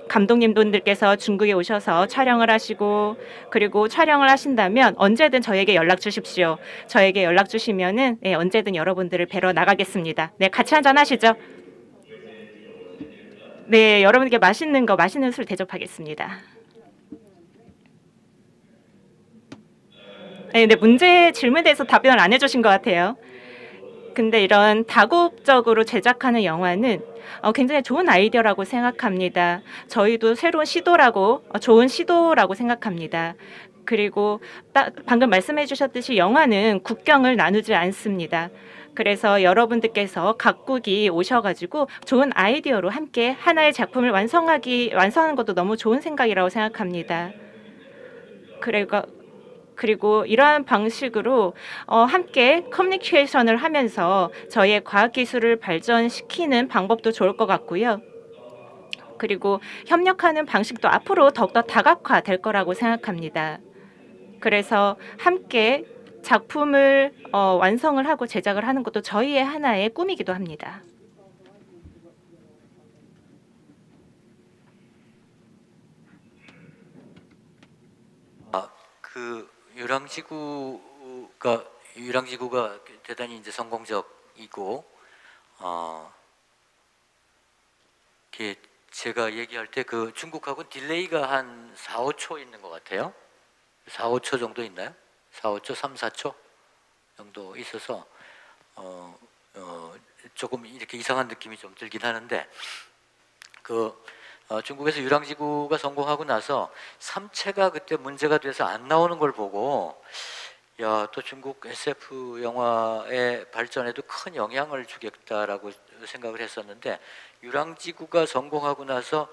Speaker 8: 감독님분들께서 중국에 오셔서 촬영을 하시고 그리고 촬영을 하신다면 언제든 저에게 연락 주십시오. 저에게 연락 주시면은 언제든 여러분들을 뵈러 나가겠습니다. 네, 같이 한잔 하시죠. 네, 여러분께 맛있는 술 대접하겠습니다. 네, 근데 질문에 대해서 답변을 안 해주신 것 같아요. 근데 이런 다국적으로 제작하는 영화는 굉장히 좋은 아이디어라고 생각합니다. 저희도 새로운 시도라고 좋은 시도라고 생각합니다. 그리고 방금 말씀해 주셨듯이 영화는 국경을 나누지 않습니다. 그래서 여러분들께서 각국이 오셔가지고 좋은 아이디어로 함께 하나의 작품을 완성하는 것도 너무 좋은 생각이라고 생각합니다. 그리고 이러한 방식으로 함께 커뮤니케이션을 하면서 저희의 과학기술을 발전시키는 방법도 좋을 것 같고요. 그리고 협력하는 방식도 앞으로 더욱더 다각화될 거라고 생각합니다. 그래서 함께 작품을 완성을 하고 제작을 하는 것도 저희의 하나의 꿈이기도 합니다.
Speaker 6: 유랑지구가 대단히 이제 성공적이고 제가 얘기할 때 그 중국하고 딜레이가 한 4, 5초 있는 것 같아요. 4, 5초 정도 있나요? 4, 5초, 3, 4초 정도 있어서 조금 이렇게 이상한 느낌이 좀 들긴 하는데 중국에서 유랑지구가 성공하고 나서 3체가 그때 문제가 돼서 안 나오는 걸 보고 또 중국 SF 영화의 발전에도 큰 영향을 주겠다라고 생각을 했었는데 유랑지구가 성공하고 나서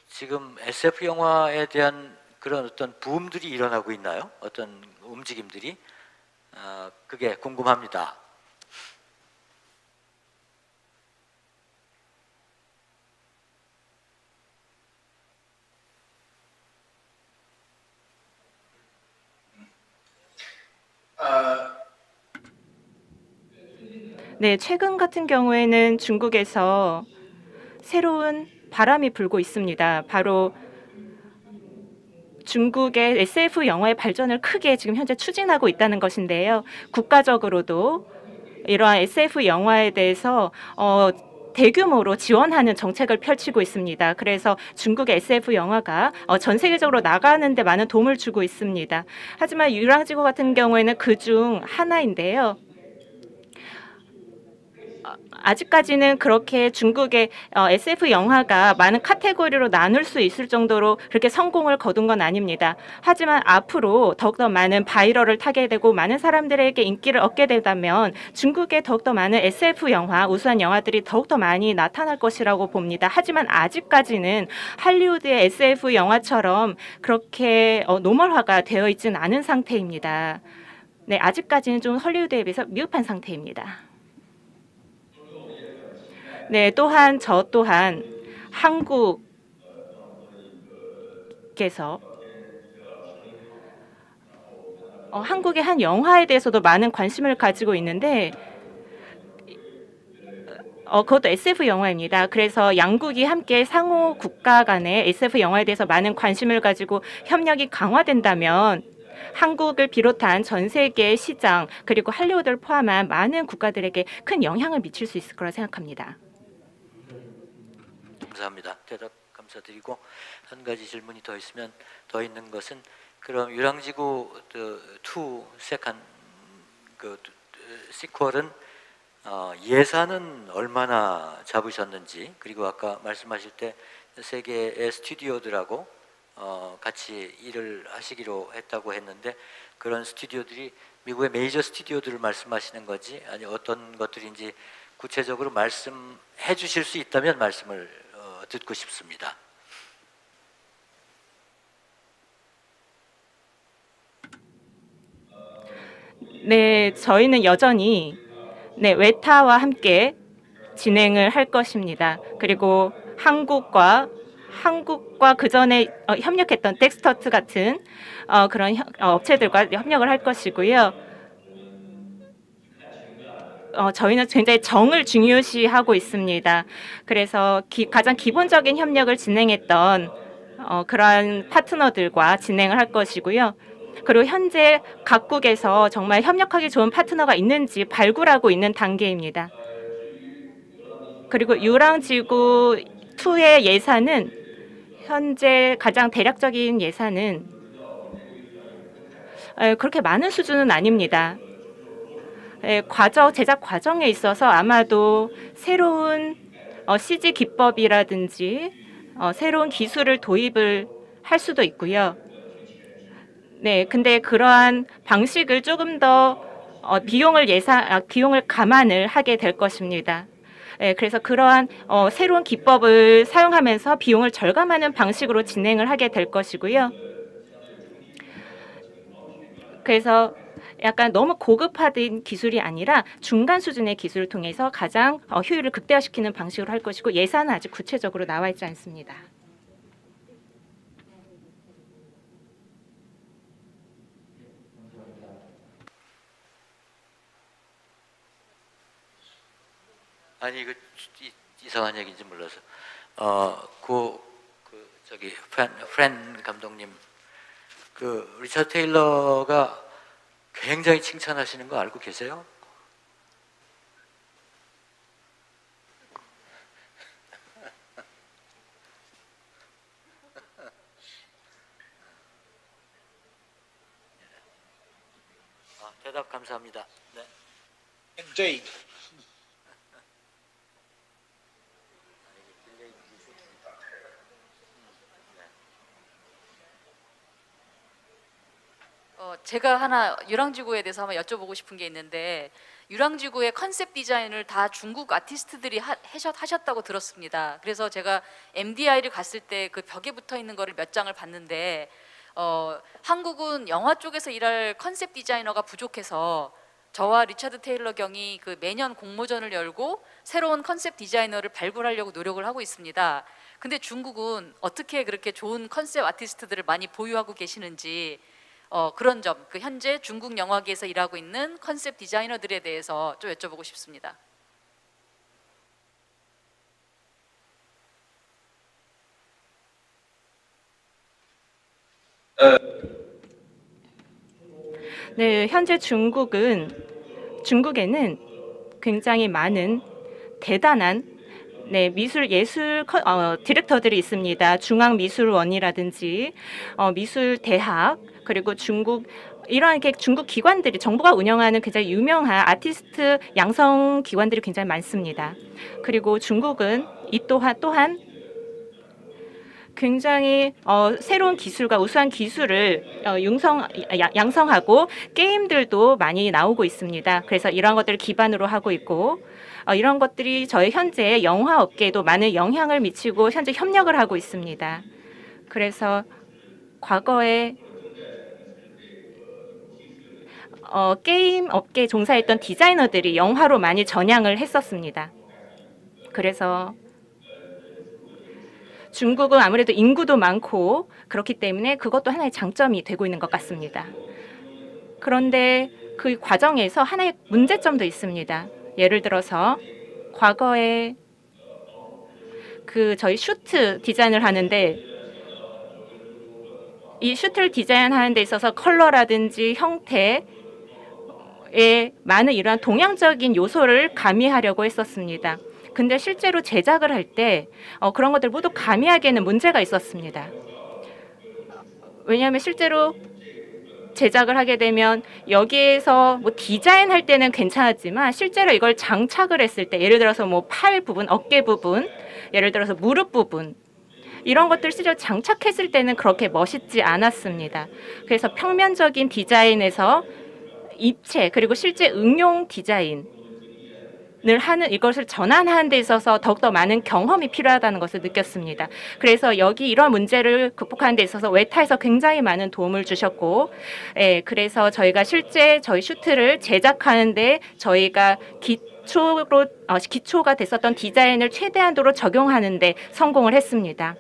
Speaker 6: 지금 SF 영화에 대한 그런 어떤 붐들이 일어나고 있나요? 어떤 움직임들이? 그게 궁금합니다.
Speaker 8: 네, 최근 같은 경우에는 중국에서 새로운 바람이 불고 있습니다. 바로 중국의 SF 영화의 발전을 크게 지금 현재 추진하고 있다는 것인데요. 국가적으로도 이러한 SF 영화에 대해서 대규모로 지원하는 정책을 펼치고 있습니다. 그래서 중국의 SF 영화가 전 세계적으로 나가는 데 많은 도움을 주고 있습니다. 하지만 유랑지구 같은 경우에는 그중 하나인데요. 아직까지는 그렇게 중국의 SF 영화가 많은 카테고리로 나눌 수 있을 정도로 그렇게 성공을 거둔 건 아닙니다. 하지만 앞으로 더욱더 많은 바이럴을 타게 되고 많은 사람들에게 인기를 얻게 되다면 중국에 더욱더 많은 SF 영화, 우수한 영화들이 더욱더 많이 나타날 것이라고 봅니다. 하지만 아직까지는 할리우드의 SF 영화처럼 그렇게 노멀화가 되어 있지는 않은 상태입니다. 네, 아직까지는 좀 헐리우드에 비해서 미흡한 상태입니다. 네, 또한 저 또한 한국에서 한국의 한 영화에 대해서도 많은 관심을 가지고 있는데 그것도 SF 영화입니다. 그래서 양국이 함께 상호 국가 간의 SF 영화에 대해서 많은 관심을 가지고 협력이 강화된다면 한국을 비롯한 전 세계 시장 그리고 할리우드를 포함한 많은 국가들에게 큰 영향을 미칠 수 있을 거라 생각합니다.
Speaker 6: 감사합니다. 대답 감사드리고 한 가지 질문이 더 있으면 더 있는 것은 그럼 유랑지구 2 세컨 그 시퀄은 예산은 얼마나 잡으셨는지 그리고 아까 말씀하실 때 세 개의 스튜디오들하고 같이 일을 하시기로 했다고 했는데 그런 스튜디오들이 미국의 메이저 스튜디오들을 말씀하시는 건지 아니 어떤 것들인지 구체적으로 말씀해 주실 수 있다면 말씀을 듣고 싶습니다.
Speaker 8: 네, 저희는 여전히 웨타와 함께 진행을 할 것입니다. 그리고 한국과 그 전에 협력했던 덱스터트 같은 그런 업체들과 협력을 할 것이고요. 저희는 굉장히 정을 중요시하고 있습니다. 그래서 가장 기본적인 협력을 진행했던 그러한 파트너들과 진행을 할 것이고요. 그리고 현재 각국에서 정말 협력하기 좋은 파트너가 있는지 발굴하고 있는 단계입니다. 그리고 유랑지구 2의 예산은 현재 가장 대략적인 예산은 그렇게 많은 수준은 아닙니다. 제작 과정에 있어서 아마도 새로운 CG 기법이라든지 새로운 기술을 도입을 할 수도 있고요. 네, 근데 그러한 방식을 조금 더 비용을 감안을 하게 될 것입니다. 네, 그래서 그러한 새로운 기법을 사용하면서 비용을 절감하는 방식으로 진행을 하게 될 것이고요. 그래서 약간 너무 고급화된 기술이 아니라 중간 수준의 기술을 통해서 가장 효율을 극대화시키는 방식으로 할 것이고 예산은 아직 구체적으로 나와 있지 않습니다.
Speaker 6: 아니 이거 이상한 얘기인지 몰라서 저기 프렌 감독님 그 리처드 테일러가 굉장히 칭찬하시는 거 알고 계세요? 대답 감사합니다. 네.
Speaker 3: Indeed.
Speaker 1: 제가 하나 유랑지구에 대해서 한번 여쭤보고 싶은 게 있는데 유랑지구의 컨셉 디자인을 다 중국 아티스트들이 하셨다고 들었습니다. 그래서 제가 MDI를 갔을 때 그 벽에 붙어 있는 거를 몇 장을 봤는데 한국은 영화 쪽에서 일할 컨셉 디자이너가 부족해서 저와 리처드 테일러 경이 그 매년 공모전을 열고 새로운 컨셉 디자이너를 발굴하려고 노력을 하고 있습니다. 근데 중국은 어떻게 그렇게 좋은 컨셉 아티스트들을 많이 보유하고 계시는지 그런 점, 그 현재 중국 영화계에서 일하고 있는 컨셉 디자이너들에 대해서 좀 여쭤보고 싶습니다.
Speaker 8: 네, 현재 중국에는 굉장히 많은 대단한 미술 예술 디렉터들이 있습니다. 중앙미술원이라든지 미술대학 그리고 중국 이런 이렇게 중국 기관들이 정부가 운영하는 굉장히 유명한 아티스트 양성 기관들이 굉장히 많습니다. 그리고 중국은 이 또한 굉장히 새로운 기술과 우수한 기술을 양성하고 게임들도 많이 나오고 있습니다. 그래서 이런 것들을 기반으로 하고 있고 이런 것들이 저희 현재 영화 업계에도 많은 영향을 미치고 현재 협력을 하고 있습니다. 그래서 과거에 게임 업계에 종사했던 디자이너들이 영화로 많이 전향을 했었습니다. 그래서 중국은 아무래도 인구도 많고 그렇기 때문에 그것도 하나의 장점이 되고 있는 것 같습니다. 그런데 그 과정에서 하나의 문제점도 있습니다. 예를 들어서 과거에 저희 슈트 디자인을 하는데 이 슈트를 디자인하는 데 있어서 컬러라든지 형태에 많은 이러한 동양적인 요소를 가미하려고 했었습니다. 근데 실제로 제작을 할 때 그런 것들 모두 가미하기에는 문제가 있었습니다. 왜냐하면 실제로 제작을 하게 되면 여기에서 뭐 디자인할 때는 괜찮았지만 실제로 이걸 장착을 했을 때 예를 들어서 뭐 팔 부분, 어깨 부분, 예를 들어서 무릎 부분 이런 것들 실제로 장착했을 때는 그렇게 멋있지 않았습니다. 그래서 평면적인 디자인에서 입체 그리고 실제 응용 디자인 이것을 전환하는 데 있어서 더욱더 많은 경험이 필요하다는 것을 느꼈습니다. 그래서 여기 이런 문제를 극복하는 데 있어서 웨타에서 굉장히 많은 도움을 주셨고 그래서 저희가 실제 저희 슈트를 제작하는데 저희가 기초가 됐었던 디자인을 최대한도로 적용하는 데 성공을 했습니다.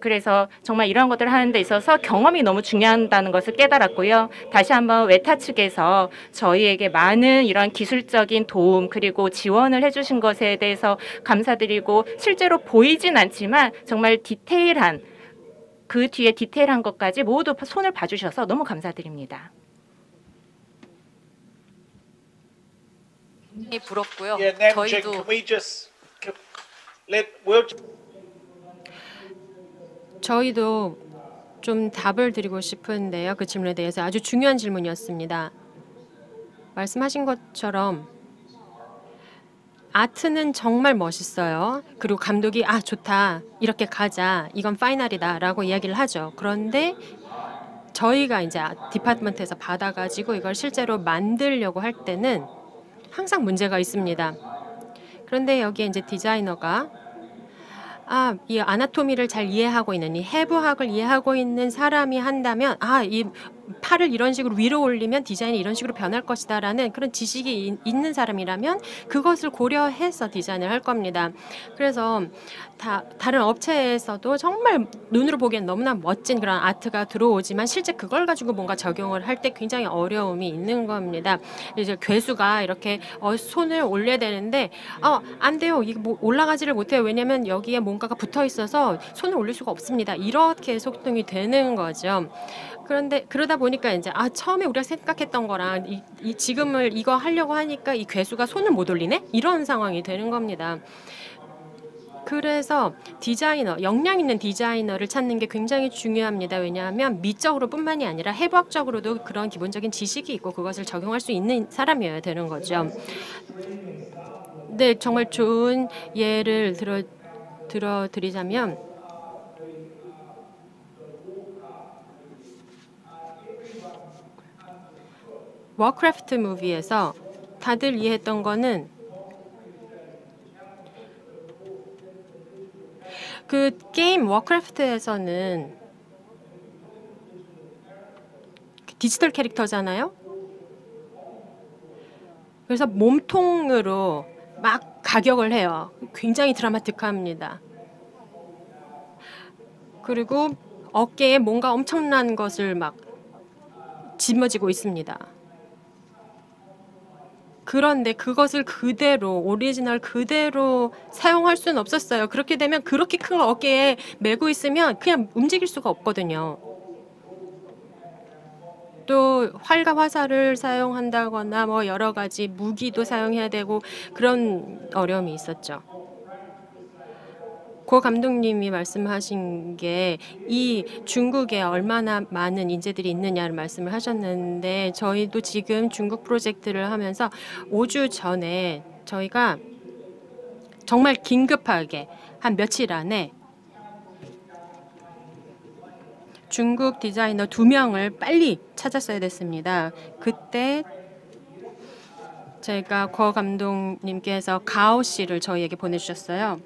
Speaker 8: 그래서 정말 이런 것들을 하는 데 있어서 경험이 너무 중요하다는 것을 깨달았고요. 다시 한번 웨타 측에서 저희에게 많은 이런 기술적인 도움 그리고 지원을 해주신 것에 대해서 감사드리고 실제로 보이진 않지만 정말 디테일한 그 뒤에 디테일한 것까지 모두 손을 봐주셔서 너무 감사드립니다.
Speaker 1: 부럽고요.
Speaker 3: Yeah, Namjin,
Speaker 1: 저희도
Speaker 3: can we just we'll
Speaker 7: 저희도 좀 답을 드리고 싶은데요. 그 질문에 대해서 아주 중요한 질문이었습니다. 말씀하신 것처럼 아트는 정말 멋있어요. 그리고 감독이 좋다. 이렇게 가자. 이건 파이널이다. 라고 이야기를 하죠. 그런데 저희가 이제 디파트먼트에서 받아가지고 이걸 실제로 만들려고 할 때는 항상 문제가 있습니다. 그런데 여기에 이제 디자이너가 이 아나토미를 잘 이해하고 있는 이 해부학을 이해하고 있는 사람이 한다면 이 팔을 이런 식으로 위로 올리면 디자인이 이런 식으로 변할 것이다라는 그런 지식이 있는 사람이라면 그것을 고려해서 디자인을 할 겁니다. 그래서 다른 업체에서도 정말 눈으로 보기엔 너무나 멋진 그런 아트가 들어오지만 실제 그걸 가지고 뭔가 적용을 할 때 굉장히 어려움이 있는 겁니다. 이제 괴수가 이렇게 손을 올려야 되는데 안 돼요. 이게 뭐 올라가지를 못해요. 왜냐하면 여기에 뭔가가 붙어 있어서 손을 올릴 수가 없습니다. 이렇게 소통이 되는 거죠. 그런데 그러다 보니까 이제 처음에 우리가 생각했던 거랑 지금을 이거 하려고 하니까 이 괴수가 손을 못 올리네? 이런 상황이 되는 겁니다. 그래서 디자이너, 역량 있는 디자이너를 찾는 게 굉장히 중요합니다. 왜냐하면 미적으로뿐만이 아니라 해부학적으로도 그런 기본적인 지식이 있고 그것을 적용할 수 있는 사람이어야 되는 거죠. 네, 정말 좋은 예를 들어드리자면 워크래프트 무비에서 다들 이해했던 거는 그 게임 워크래프트에서는 디지털 캐릭터잖아요. 그래서 몸통으로 막 가격을 해요. 굉장히 드라마틱합니다. 그리고 어깨에 뭔가 엄청난 것을 막 짊어지고 있습니다. 그런데 그것을 그대로 오리지널 그대로 사용할 수는 없었어요. 그렇게 되면 그렇게 큰 어깨에 메고 있으면 그냥 움직일 수가 없거든요. 또 활과 화살을 사용한다거나 뭐 여러 가지 무기도 사용해야 되고 그런 어려움이 있었죠. 고 감독님이 말씀하신 게 이 중국에 얼마나 많은 인재들이 있느냐를 말씀을 하셨는데 저희도 지금 중국 프로젝트를 하면서 5주 전에 저희가 정말 긴급하게 한 며칠 안에 중국 디자이너 2명을 빨리 찾았어야 됐습니다. 그때 제가 고 감독님께서 가오 씨를 저희에게 보내주셨어요.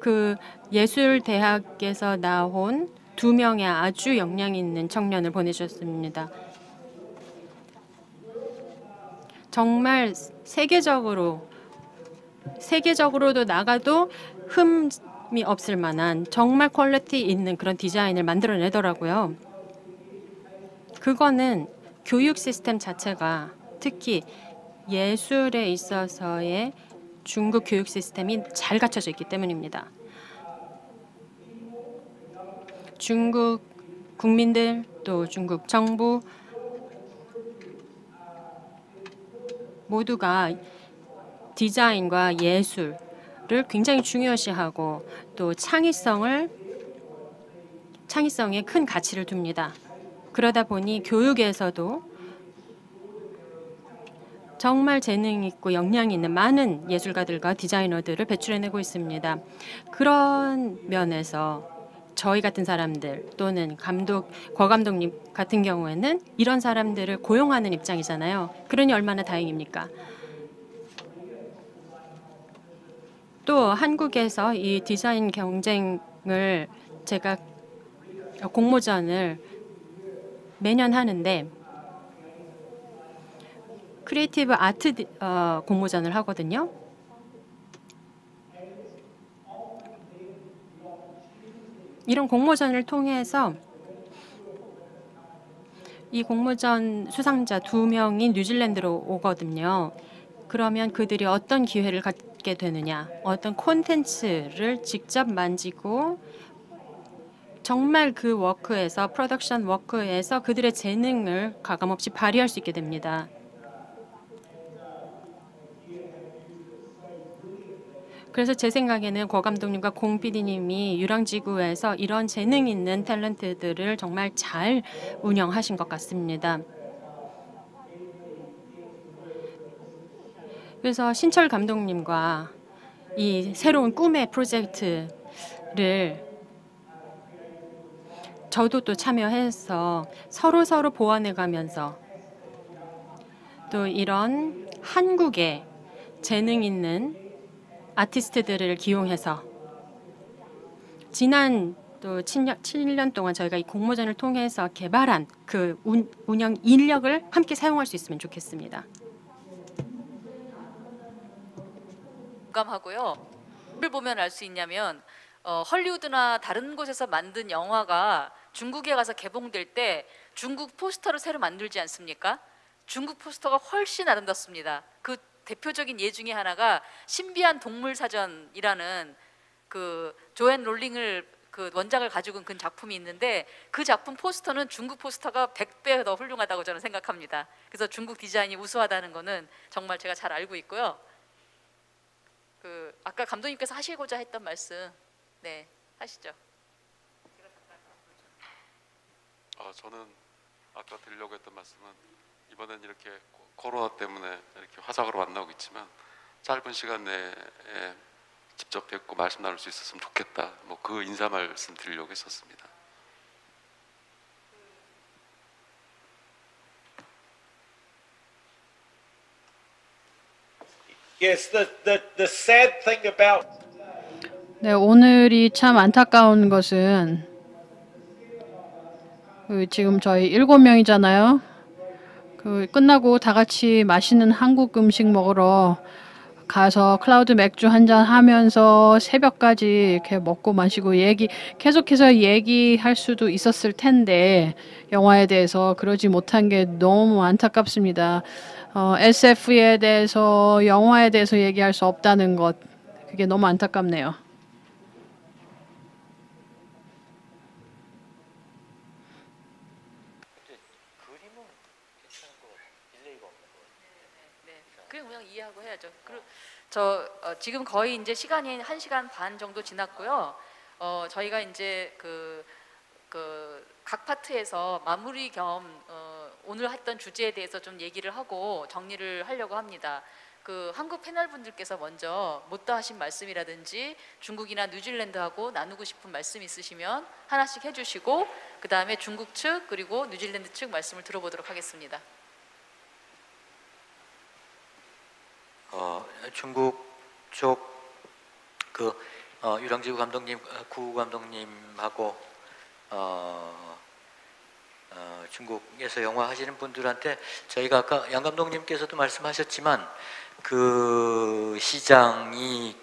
Speaker 7: 그 예술대학에서 나온 2명의 아주 역량 있는 청년을 보내주셨습니다. 정말 세계적으로도 나가도 흠이 없을 만한 정말 퀄리티 있는 그런 디자인을 만들어내더라고요. 그거는 교육 시스템 자체가 특히 예술에 있어서의 중국 교육 시스템이 잘 갖춰져 있기 때문입니다. 중국 국민들 또 중국 정부 모두가 디자인과 예술을 굉장히 중요시하고 또 창의성에 큰 가치를 둡니다. 그러다 보니 교육에서도 정말 재능 있고 역량 있는 많은 예술가들과 디자이너들을 배출해내고 있습니다. 그런 면에서 저희 같은 사람들 또는 고 감독님 같은 경우에는 이런 사람들을 고용하는 입장이잖아요. 그러니 얼마나 다행입니까? 또 한국에서 이 디자인 경쟁을 제가 공모전을 매년 하는데 크리에이티브 아트 공모전을 하거든요. 이런 공모전을 통해서 이 공모전 수상자 2명이 뉴질랜드로 오거든요. 그러면 그들이 어떤 기회를 갖게 되느냐, 어떤 콘텐츠를 직접 만지고 정말 그 워크에서 프로덕션 워크에서 그들의 재능을 가감없이 발휘할 수 있게 됩니다. 그래서 제 생각에는 고 감독님과 공 PD님이 유랑지구에서 이런 재능 있는 탤런트들을 정말 잘 운영하신 것 같습니다. 그래서 신철 감독님과 이 새로운 꿈의 프로젝트를 저도 또 참여해서 서로 보완해가면서 또 이런 한국의 재능 있는 아티스트들을 기용해서 지난 또 7년 동안 저희가 이 공모전을 통해서 개발한 그 운영 인력을 함께 사용할 수 있으면 좋겠습니다.
Speaker 1: 공감하고요. 뭘 보면 알 수 있냐면 헐리우드나 다른 곳에서 만든 영화가 중국에 가서 개봉될 때 중국 포스터를 새로 만들지 않습니까? 중국 포스터가 훨씬 아름답습니다. 그 대표적인 예 중에 하나가 신비한 동물 사전이라는 그 조앤 롤링을 그 원작을 가지고 온 그 작품이 있는데 그 작품 포스터는 중국 포스터가 100배 더 훌륭하다고 저는 생각합니다. 그래서 중국 디자인이 우수하다는 거는 정말 제가 잘 알고 있고요. 그 아까 감독님께서 하시고자 했던 말씀, 네, 하시죠.
Speaker 5: 저는 아까 드리려고 했던 말씀은 이번엔 이렇게 코로나 때문에 이렇게 화상으로 만나고 있지만 짧은 시간 내에 직접 뵙고 말씀 나눌 수 있었으면 좋겠다. 뭐 그 인사 말씀 드리려고 했었습니다.
Speaker 3: Yes, the sad thing about
Speaker 2: 네, 오늘이 참 안타까운 것은 지금 저희 7명이잖아요. 끝나고 다 같이 맛있는 한국 음식 먹으러 가서 클라우드 맥주 한잔 하면서 새벽까지 이렇게 먹고 마시고 계속해서 얘기할 수도 있었을 텐데 영화에 대해서 그러지 못한 게 너무 안타깝습니다. SF에 대해서 영화에 대해서 얘기할 수 없다는 것, 그게 너무 안타깝네요.
Speaker 1: 그냥 이해하고 해야죠. 지금 거의 이제 시간이 1시간 반 정도 지났고요. 저희가 이제 각 파트에서 마무리 겸 오늘 했던 주제에 대해서 좀 얘기를 하고 정리를 하려고 합니다. 한국 패널 분들께서 먼저 못다 하신 말씀이라든지 중국이나 뉴질랜드하고 나누고 싶은 말씀 있으시면 하나씩 해주시고 그 다음에 중국 측 그리고 뉴질랜드 측 말씀을 들어보도록 하겠습니다.
Speaker 6: 중국 쪽 유랑지구 감독님, 구 감독님하고 중국에서 영화 하시는 분들한테 저희가 아까 양 감독님께서도 말씀하셨지만 그 시장이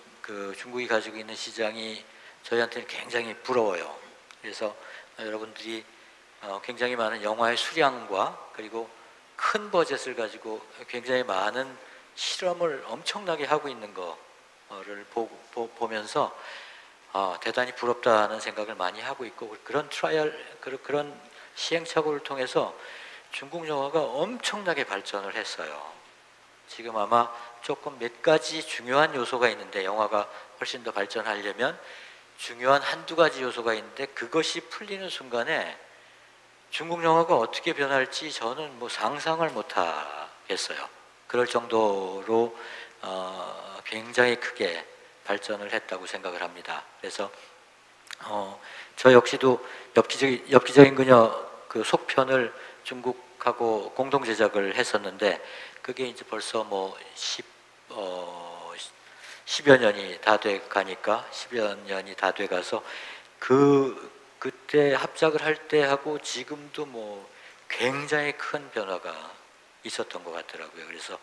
Speaker 6: 중국이 가지고 있는 시장이 저희한테는 굉장히 부러워요. 그래서 여러분들이 굉장히 많은 영화의 수량과 그리고 큰 버젯을 가지고 굉장히 많은 실험을 엄청나게 하고 있는 거를 보면서 대단히 부럽다는 생각을 많이 하고 있고 그런 그런 시행착오를 통해서 중국 영화가 엄청나게 발전을 했어요. 지금 아마 조금 몇 가지 중요한 요소가 있는데 영화가 훨씬 더 발전하려면 중요한 한두 가지 요소가 있는데 그것이 풀리는 순간에 중국 영화가 어떻게 변할지 저는 뭐 상상을 못 하겠어요. 그럴 정도로 굉장히 크게 발전을 했다고 생각을 합니다. 그래서 저 역시도 엽기적인 그녀 속편을 중국하고 공동 제작을 했었는데 그게 이제 벌써 뭐 10여 년이 다 돼 가니까 10여 년이 다 돼 가서 그때 합작을 할 때하고 지금도 뭐 굉장히 큰 변화가 있었던 것 같더라고요. 그래서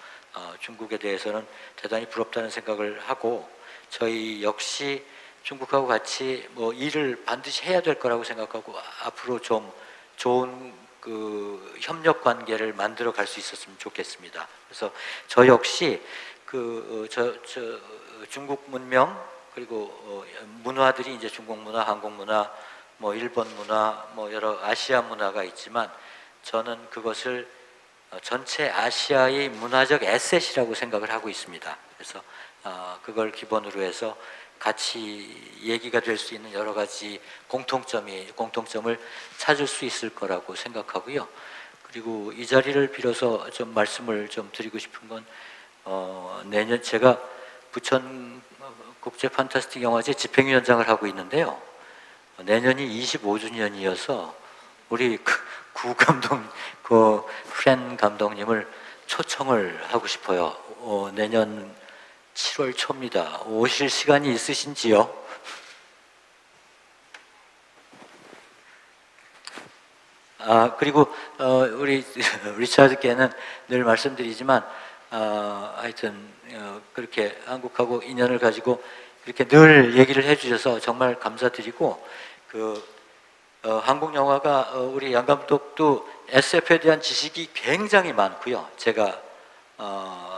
Speaker 6: 중국에 대해서는 대단히 부럽다는 생각을 하고 저희 역시 중국하고 같이 뭐 일을 반드시 해야 될 거라고 생각하고 앞으로 좀 좋은 협력 관계를 만들어 갈 수 있었으면 좋겠습니다. 그래서 저 역시 중국 문명 그리고 문화들이 이제 중국 문화, 한국 문화, 뭐 일본 문화, 뭐 여러 아시아 문화가 있지만 저는 그것을 전체 아시아의 문화적 에셋이라고 생각을 하고 있습니다. 그래서 그걸 기본으로 해서 같이 얘기가 될 수 있는 여러 가지 공통점을 찾을 수 있을 거라고 생각하고요. 그리고 이 자리를 빌어서 좀 말씀을 좀 드리고 싶은 건 내년 제가 부천 국제 판타스틱 영화제 집행위원장을 하고 있는데요. 내년이 25주년이어서 우리 구 감독, 프렌 감독님을 초청을 하고 싶어요. 내년 7월 초입니다. 오실 시간이 있으신지요? 그리고 우리 리차드께는 늘 말씀드리지만 하여튼 그렇게 한국하고 인연을 가지고 그렇게 늘 얘기를 해주셔서 정말 감사드리고 한국 영화가 우리 양 감독도 SF에 대한 지식이 굉장히 많고요. 제가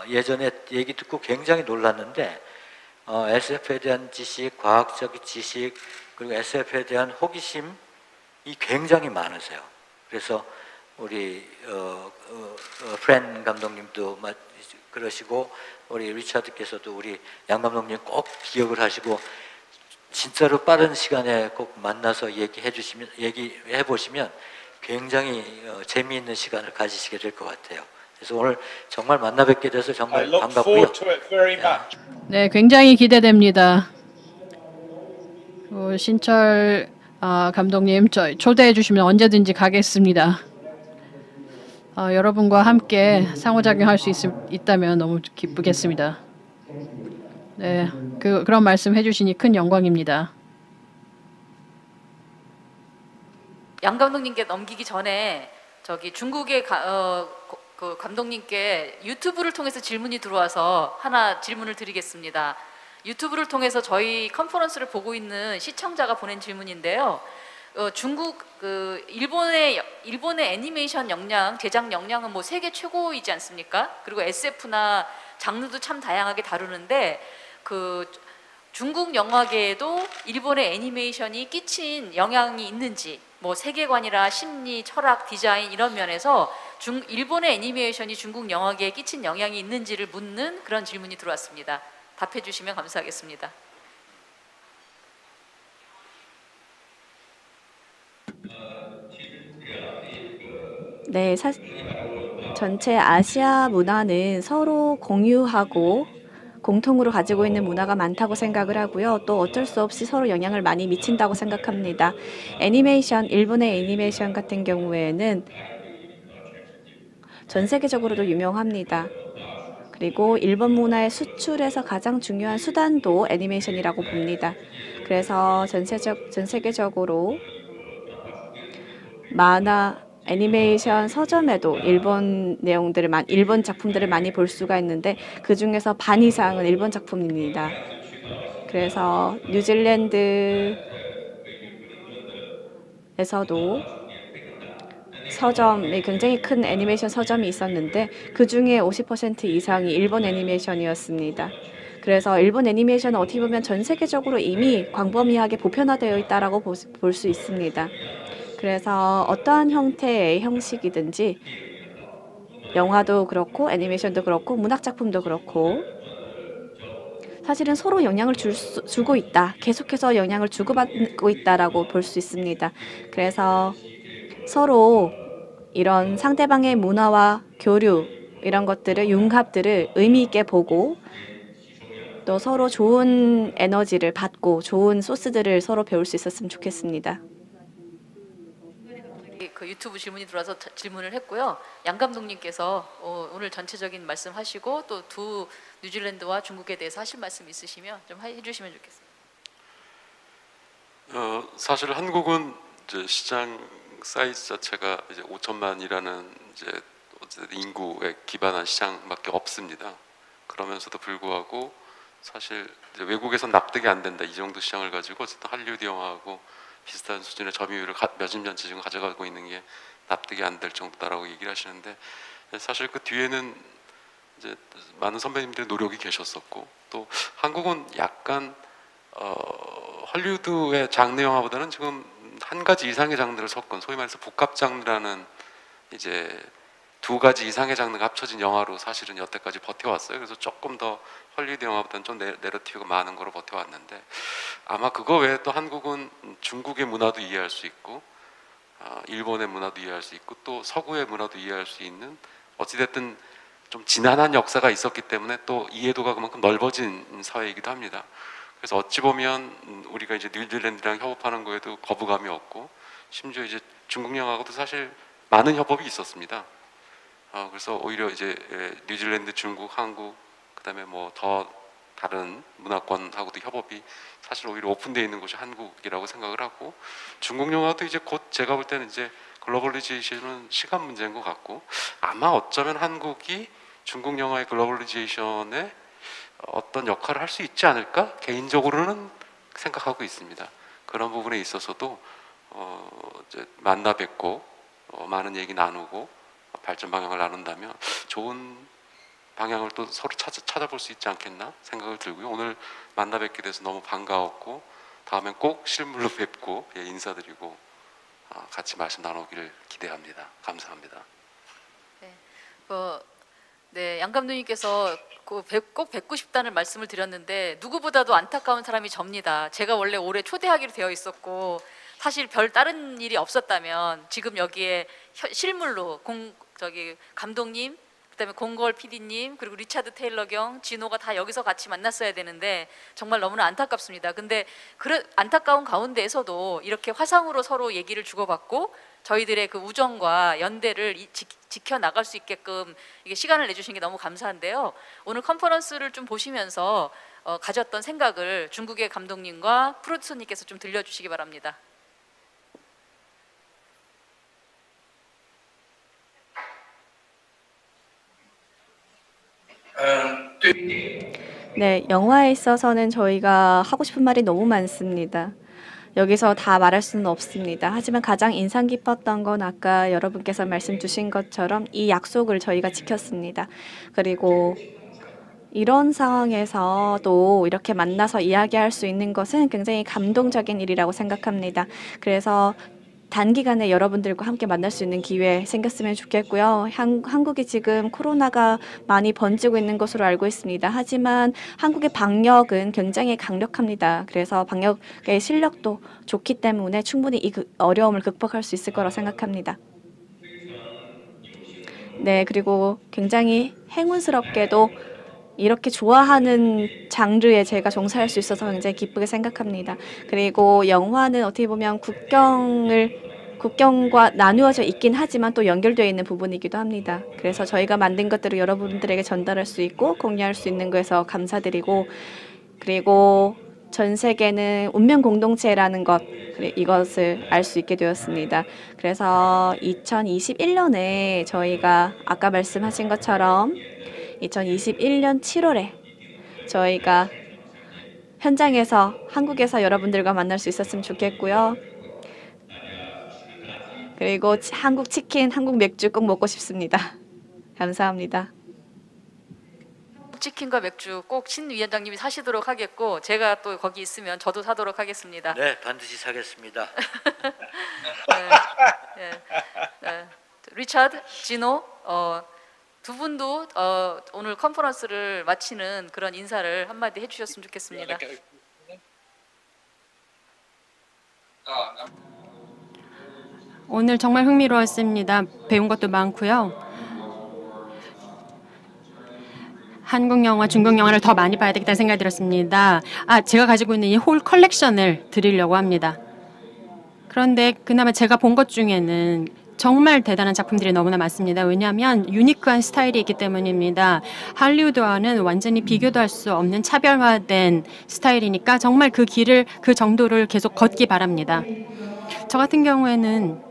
Speaker 6: 예전에 얘기 듣고 굉장히 놀랐는데 SF에 대한 지식, 과학적 지식 그리고 SF에 대한 호기심이 굉장히 많으세요. 그래서 우리 프렌 감독님도 그러시고 우리 리차드께서도 우리 양 감독님 꼭 기억을 하시고 진짜로 빠른 시간에 꼭 만나서 얘기해 보시면 굉장히 재미있는 시간을 가지시게 될 것 같아요. 그래서 오늘 정말 만나 뵙게 돼서 정말 반갑고요.
Speaker 2: 네, 굉장히 기대됩니다. 신철 감독님 초대해 주시면 언제든지 가겠습니다. 여러분과 함께 상호작용할 수 있다면 너무 기쁘겠습니다. 네, 그런 말씀 해주시니 큰 영광입니다.
Speaker 1: 양 감독님께 넘기기 전에 중국의 감독님께 유튜브를 통해서 질문이 들어와서 하나 질문을 드리겠습니다. 유튜브를 통해서 저희 컨퍼런스를 보고 있는 시청자가 보낸 질문인데요. 중국 일본의 애니메이션 역량, 제작 역량은 뭐 세계 최고이지 않습니까? 그리고 SF나 장르도 참 다양하게 다루는데 중국 영화계에도 일본의 애니메이션이 끼친 영향이 있는지, 뭐 세계관이나 심리, 철학, 디자인 이런 면에서 일본의 애니메이션이 중국 영화계에 끼친 영향이 있는지를 묻는 그런 질문이 들어왔습니다. 답해 주시면 감사하겠습니다.
Speaker 4: 네, 전체 아시아 문화는 서로 공유하고 공통으로 가지고 있는 문화가 많다고 생각을 하고요. 또 어쩔 수 없이 서로 영향을 많이 미친다고 생각합니다. 애니메이션, 일본의 애니메이션 같은 경우에는 전 세계적으로도 유명합니다. 그리고 일본 문화의 수출에서 가장 중요한 수단도 애니메이션이라고 봅니다. 그래서 전 세계적으로 만화, 애니메이션 서점에도 일본 작품들을 많이 볼 수가 있는데 그 중에서 반 이상은 일본 작품입니다. 그래서 뉴질랜드에서도 서점이 굉장히 큰 애니메이션 서점이 있었는데 그 중에 50% 이상이 일본 애니메이션이었습니다. 그래서 일본 애니메이션은 어떻게 보면 전 세계적으로 이미 광범위하게 보편화되어 있다라고 볼 수 있습니다. 그래서 어떠한 형태의 형식이든지 영화도 그렇고 애니메이션도 그렇고 문학작품도 그렇고 사실은 서로 영향을 주고 있다. 계속해서 영향을 주고받고 있다라고 볼 수 있습니다. 그래서 서로 이런 상대방의 문화와 교류 이런 것들을 융합들을 의미 있게 보고 또 서로 좋은 에너지를 받고 좋은 소스들을 서로 배울 수 있었으면 좋겠습니다.
Speaker 1: 그 유튜브 질문이 들어와서 질문을 했고요. 양 감독님께서 오늘 전체적인 말씀하시고 또 두 뉴질랜드와 중국에 대해서 하실 말씀 있으시면 좀 해주시면 좋겠습니다.
Speaker 5: 사실 한국은 이제 시장 사이즈 자체가 이제 5천만이라는 이제 인구에 기반한 시장밖에 없습니다. 그러면서도 불구하고 사실 이제 외국에선 납득이 안 된다 이 정도 시장을 가지고 어쨌든 할리우드 영화하고 비슷한 수준의 점유율을 몇십 년째 지금 가져가고 있는 게 납득이 안 될 정도다라고 얘기를 하시는데 사실 그 뒤에는 이제 많은 선배님들의 노력이 계셨었고 또 한국은 약간 헐리우드의 장르 영화보다는 지금 한 가지 이상의 장르를 섞은 소위 말해서 복합 장르라는 이제 두 가지 이상의 장르가 합쳐진 영화로 사실은 여태까지 버텨왔어요. 그래서 조금 더 헐리우드 영화보다는 좀 내러티브가 많은 거로 버텨왔는데 아마 그거 외에 또 한국은 중국의 문화도 이해할 수 있고 일본의 문화도 이해할 수 있고 또 서구의 문화도 이해할 수 있는 어찌됐든 좀 지난한 역사가 있었기 때문에 또 이해도가 그만큼 넓어진 사회이기도 합니다. 그래서 어찌 보면 우리가 이제 뉴질랜드랑 협업하는 거에도 거부감이 없고 심지어 이제 중국 영화하고도 사실 많은 협업이 있었습니다. 그래서 오히려 이제 뉴질랜드, 중국, 한국 그다음에 뭐 더 다른 문화권하고도 협업이 사실 오히려 오픈되어 있는 곳이 한국이라고 생각을 하고 중국 영화도 이제 곧 제가 볼 때는 이제 글로벌리제이션은 시간 문제인 것 같고 아마 어쩌면 한국이 중국 영화의 글로벌리제이션에 어떤 역할을 할 수 있지 않을까 개인적으로는 생각하고 있습니다. 그런 부분에 있어서도 이제 만나 뵙고 많은 얘기 나누고 발전 방향을 나눈다면 좋은 방향을 또 서로 찾아볼 수 있지 않겠나 생각을 들고요. 오늘 만나 뵙게 돼서 너무 반가웠고 다음엔 꼭 실물로 뵙고 인사드리고 같이 말씀 나누기를 기대합니다. 감사합니다.
Speaker 1: 네, 양 감독님께서 꼭 뵙고 싶다는 말씀을 드렸는데 누구보다도 안타까운 사람이 접니다. 제가 원래 올해 초대하기로 되어 있었고 사실 별 다른 일이 없었다면 지금 여기에 실물로 감독님 그다음에 공걸 PD님 그리고 리차드 테일러 경 진호가 다 여기서 같이 만났어야 되는데 정말 너무나 안타깝습니다. 근데 안타까운 가운데에서도 이렇게 화상으로 서로 얘기를 주고받고 저희들의 그 우정과 연대를 지켜나갈 수 있게끔 이게 시간을 내주신 게 너무 감사한데요. 오늘 컨퍼런스를 좀 보시면서 가졌던 생각을 중국의 감독님과 프로듀서님께서 좀 들려주시기 바랍니다.
Speaker 4: 네, 영화에 있어서는 저희가 하고 싶은 말이 너무 많습니다. 여기서 다 말할 수는 없습니다. 하지만 가장 인상 깊었던 건 아까 여러분께서 말씀 주신 것처럼 이 약속을 저희가 지켰습니다. 그리고 이런 상황에서도 이렇게 만나서 이야기할 수 있는 것은 굉장히 감동적인 일이라고 생각합니다. 그래서 단기간에 여러분들과 함께 만날 수 있는 기회 생겼으면 좋겠고요. 한국이 지금 코로나가 많이 번지고 있는 것으로 알고 있습니다. 하지만 한국의 방역은 굉장히 강력합니다. 그래서 방역의 실력도 좋기 때문에 충분히 이 어려움을 극복할 수 있을 거라 생각합니다. 네, 그리고 굉장히 행운스럽게도 이렇게 좋아하는 장르에 제가 종사할 수 있어서 굉장히 기쁘게 생각합니다. 그리고 영화는 어떻게 보면 국경과 나누어져 있긴 하지만 또 연결되어 있는 부분이기도 합니다. 그래서 저희가 만든 것들을 여러분들에게 전달할 수 있고 공유할 수 있는 거에서 감사드리고, 그리고 전 세계는 운명 공동체라는 것, 이것을 알 수 있게 되었습니다. 그래서 2021년에 저희가 아까 말씀하신 것처럼 2021년 7월에 저희가 현장에서 한국에서 여러분들과 만날 수 있었으면 좋겠고요. 그리고 한국 치킨, 한국 맥주 꼭 먹고 싶습니다. 감사합니다.
Speaker 1: 치킨과 맥주 꼭 신 위원장님이 사시도록 하겠고, 제가 또 거기 있으면 저도 사도록 하겠습니다.
Speaker 6: 네, 반드시 사겠습니다.
Speaker 1: 네, 네. 리차드, 지노, 두 분도 오늘 컨퍼런스를 마치는 그런 인사를 한마디 해주셨으면 좋겠습니다.
Speaker 7: 오늘 정말 흥미로웠습니다. 배운 것도 많고요. 한국 영화, 중국 영화를 더 많이 봐야 되겠다는 생각이 들었습니다. 제가 가지고 있는 이 홀 컬렉션을 드리려고 합니다. 그런데 그나마 제가 본 것 중에는 정말 대단한 작품들이 너무나 많습니다. 왜냐하면 유니크한 스타일이 있기 때문입니다. 할리우드와는 완전히 비교도 할 수 없는 차별화된 스타일이니까 정말 그 길을, 그 정도를 계속 걷기 바랍니다. 저 같은 경우에는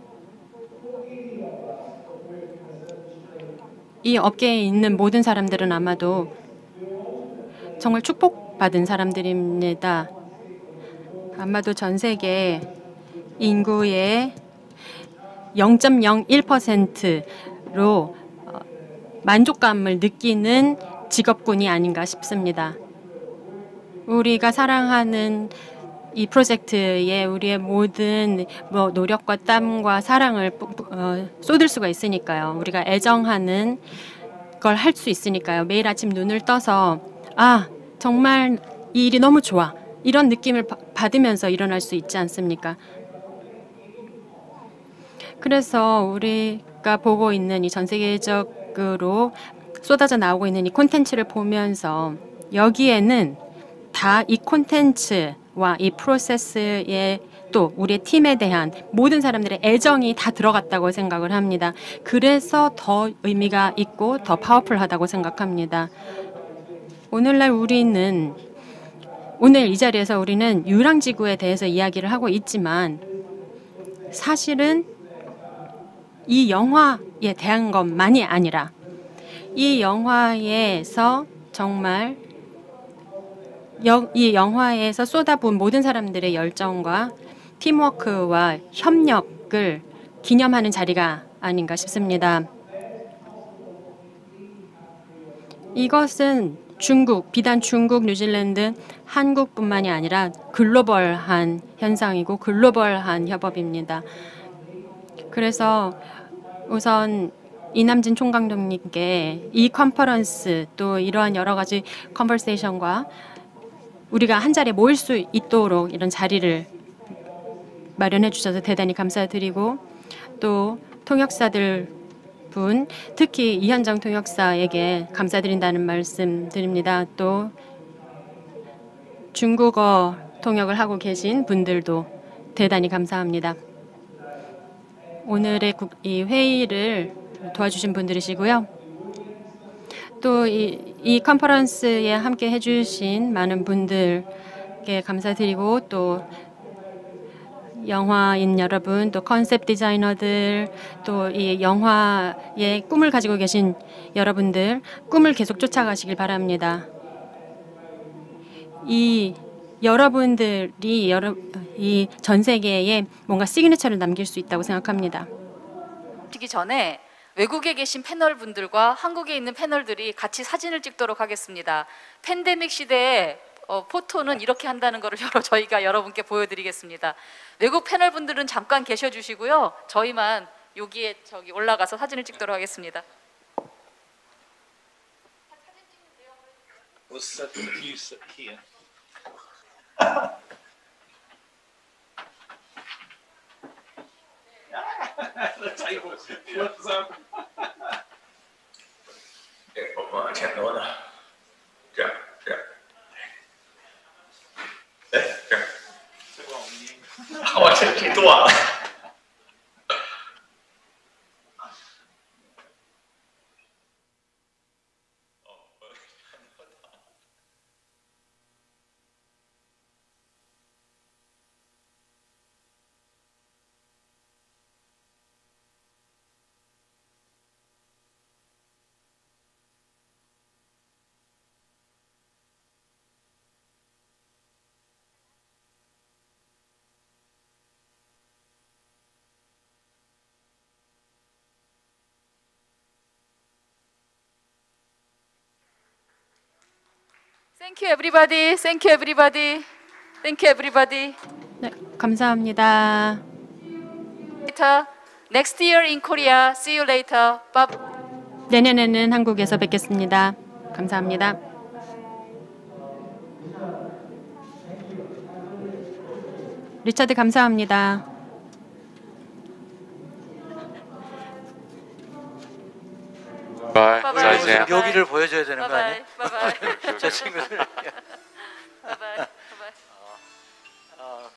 Speaker 7: 이 업계에 있는 모든 사람들은 아마도 정말 축복받은 사람들입니다. 아마도 전 세계 인구의 0.01%로 만족감을 느끼는 직업군이 아닌가 싶습니다. 우리가 사랑하는 이 프로젝트에 우리의 모든 노력과 땀과 사랑을 쏟을 수가 있으니까요. 우리가 애정하는 걸 할 수 있으니까요. 매일 아침 눈을 떠서 정말 이 일이 너무 좋아. 이런 느낌을 받으면서 일어날 수 있지 않습니까? 그래서 우리가 보고 있는 이 전 세계적으로 쏟아져 나오고 있는 이 콘텐츠를 보면서 여기에는 다 이 콘텐츠와 이 프로세스에 또 우리의 팀에 대한 모든 사람들의 애정이 다 들어갔다고 생각을 합니다. 그래서 더 의미가 있고 더 파워풀하다고 생각합니다. 오늘날 오늘 이 자리에서 우리는 유랑지구에 대해서 이야기를 하고 있지만 사실은 이 영화에 대한 것만이 아니라 이 영화에서 정말 이 영화에서 쏟아부은 모든 사람들의 열정과 팀워크와 협력을 기념하는 자리가 아닌가 싶습니다. 이것은 비단 중국, 뉴질랜드, 한국뿐만이 아니라 글로벌한 현상이고 글로벌한 협업입니다. 그래서 우선 이남진 총감독님께 이 컨퍼런스 또 이러한 여러 가지 컨버세이션과 우리가 한 자리에 모일 수 있도록 이런 자리를 마련해 주셔서 대단히 감사드리고, 또 통역사들 분, 특히 이현정 통역사에게 감사드린다는 말씀 드립니다. 또 중국어 통역을 하고 계신 분들도 대단히 감사합니다. 오늘의 이 회의를 도와주신 분들이시고요. 또 이 컨퍼런스에 함께 해주신 많은 분들께 감사드리고, 또 영화인 여러분, 또 컨셉 디자이너들, 또 이 영화의 꿈을 가지고 계신 여러분들, 꿈을 계속 쫓아가시길 바랍니다. 여러분들이 이 전 세계에 뭔가 시그니처를 남길 수 있다고 생각합니다.
Speaker 1: 하기 전에 외국에 계신 패널 분들과 한국에 있는 패널들이 같이 사진을 찍도록 하겠습니다. 팬데믹 시대에 포토는 이렇게 한다는 것을 저희가 여러분께 보여드리겠습니다. 외국 패널 분들은 잠깐 계셔 주시고요. 저희만 여기에 올라가서 사진을 찍도록 하겠습니다.
Speaker 3: We'll set the view sit here. The table flips up.
Speaker 9: Đểผมแชร์โน้ตนะจะจะเขาเช็คกี่ตัว
Speaker 1: Thank you everybody. Thank you everybody. Thank you everybody.
Speaker 7: 네, 감사합니다.
Speaker 1: Later. Next year in Korea. See you later. Bye.
Speaker 7: 내년에는 한국에서 뵙겠습니다. 감사합니다. 리차드 감사합니다.
Speaker 5: 바이.
Speaker 1: 바이바이.
Speaker 5: 자 이제
Speaker 1: 바이바이.
Speaker 6: 묘기를 보여줘야 되는 거
Speaker 1: Bye
Speaker 6: 아니에요?
Speaker 1: bye. Bye bye.
Speaker 6: 저 친구들.
Speaker 1: Bye bye. Bye bye.
Speaker 6: 어,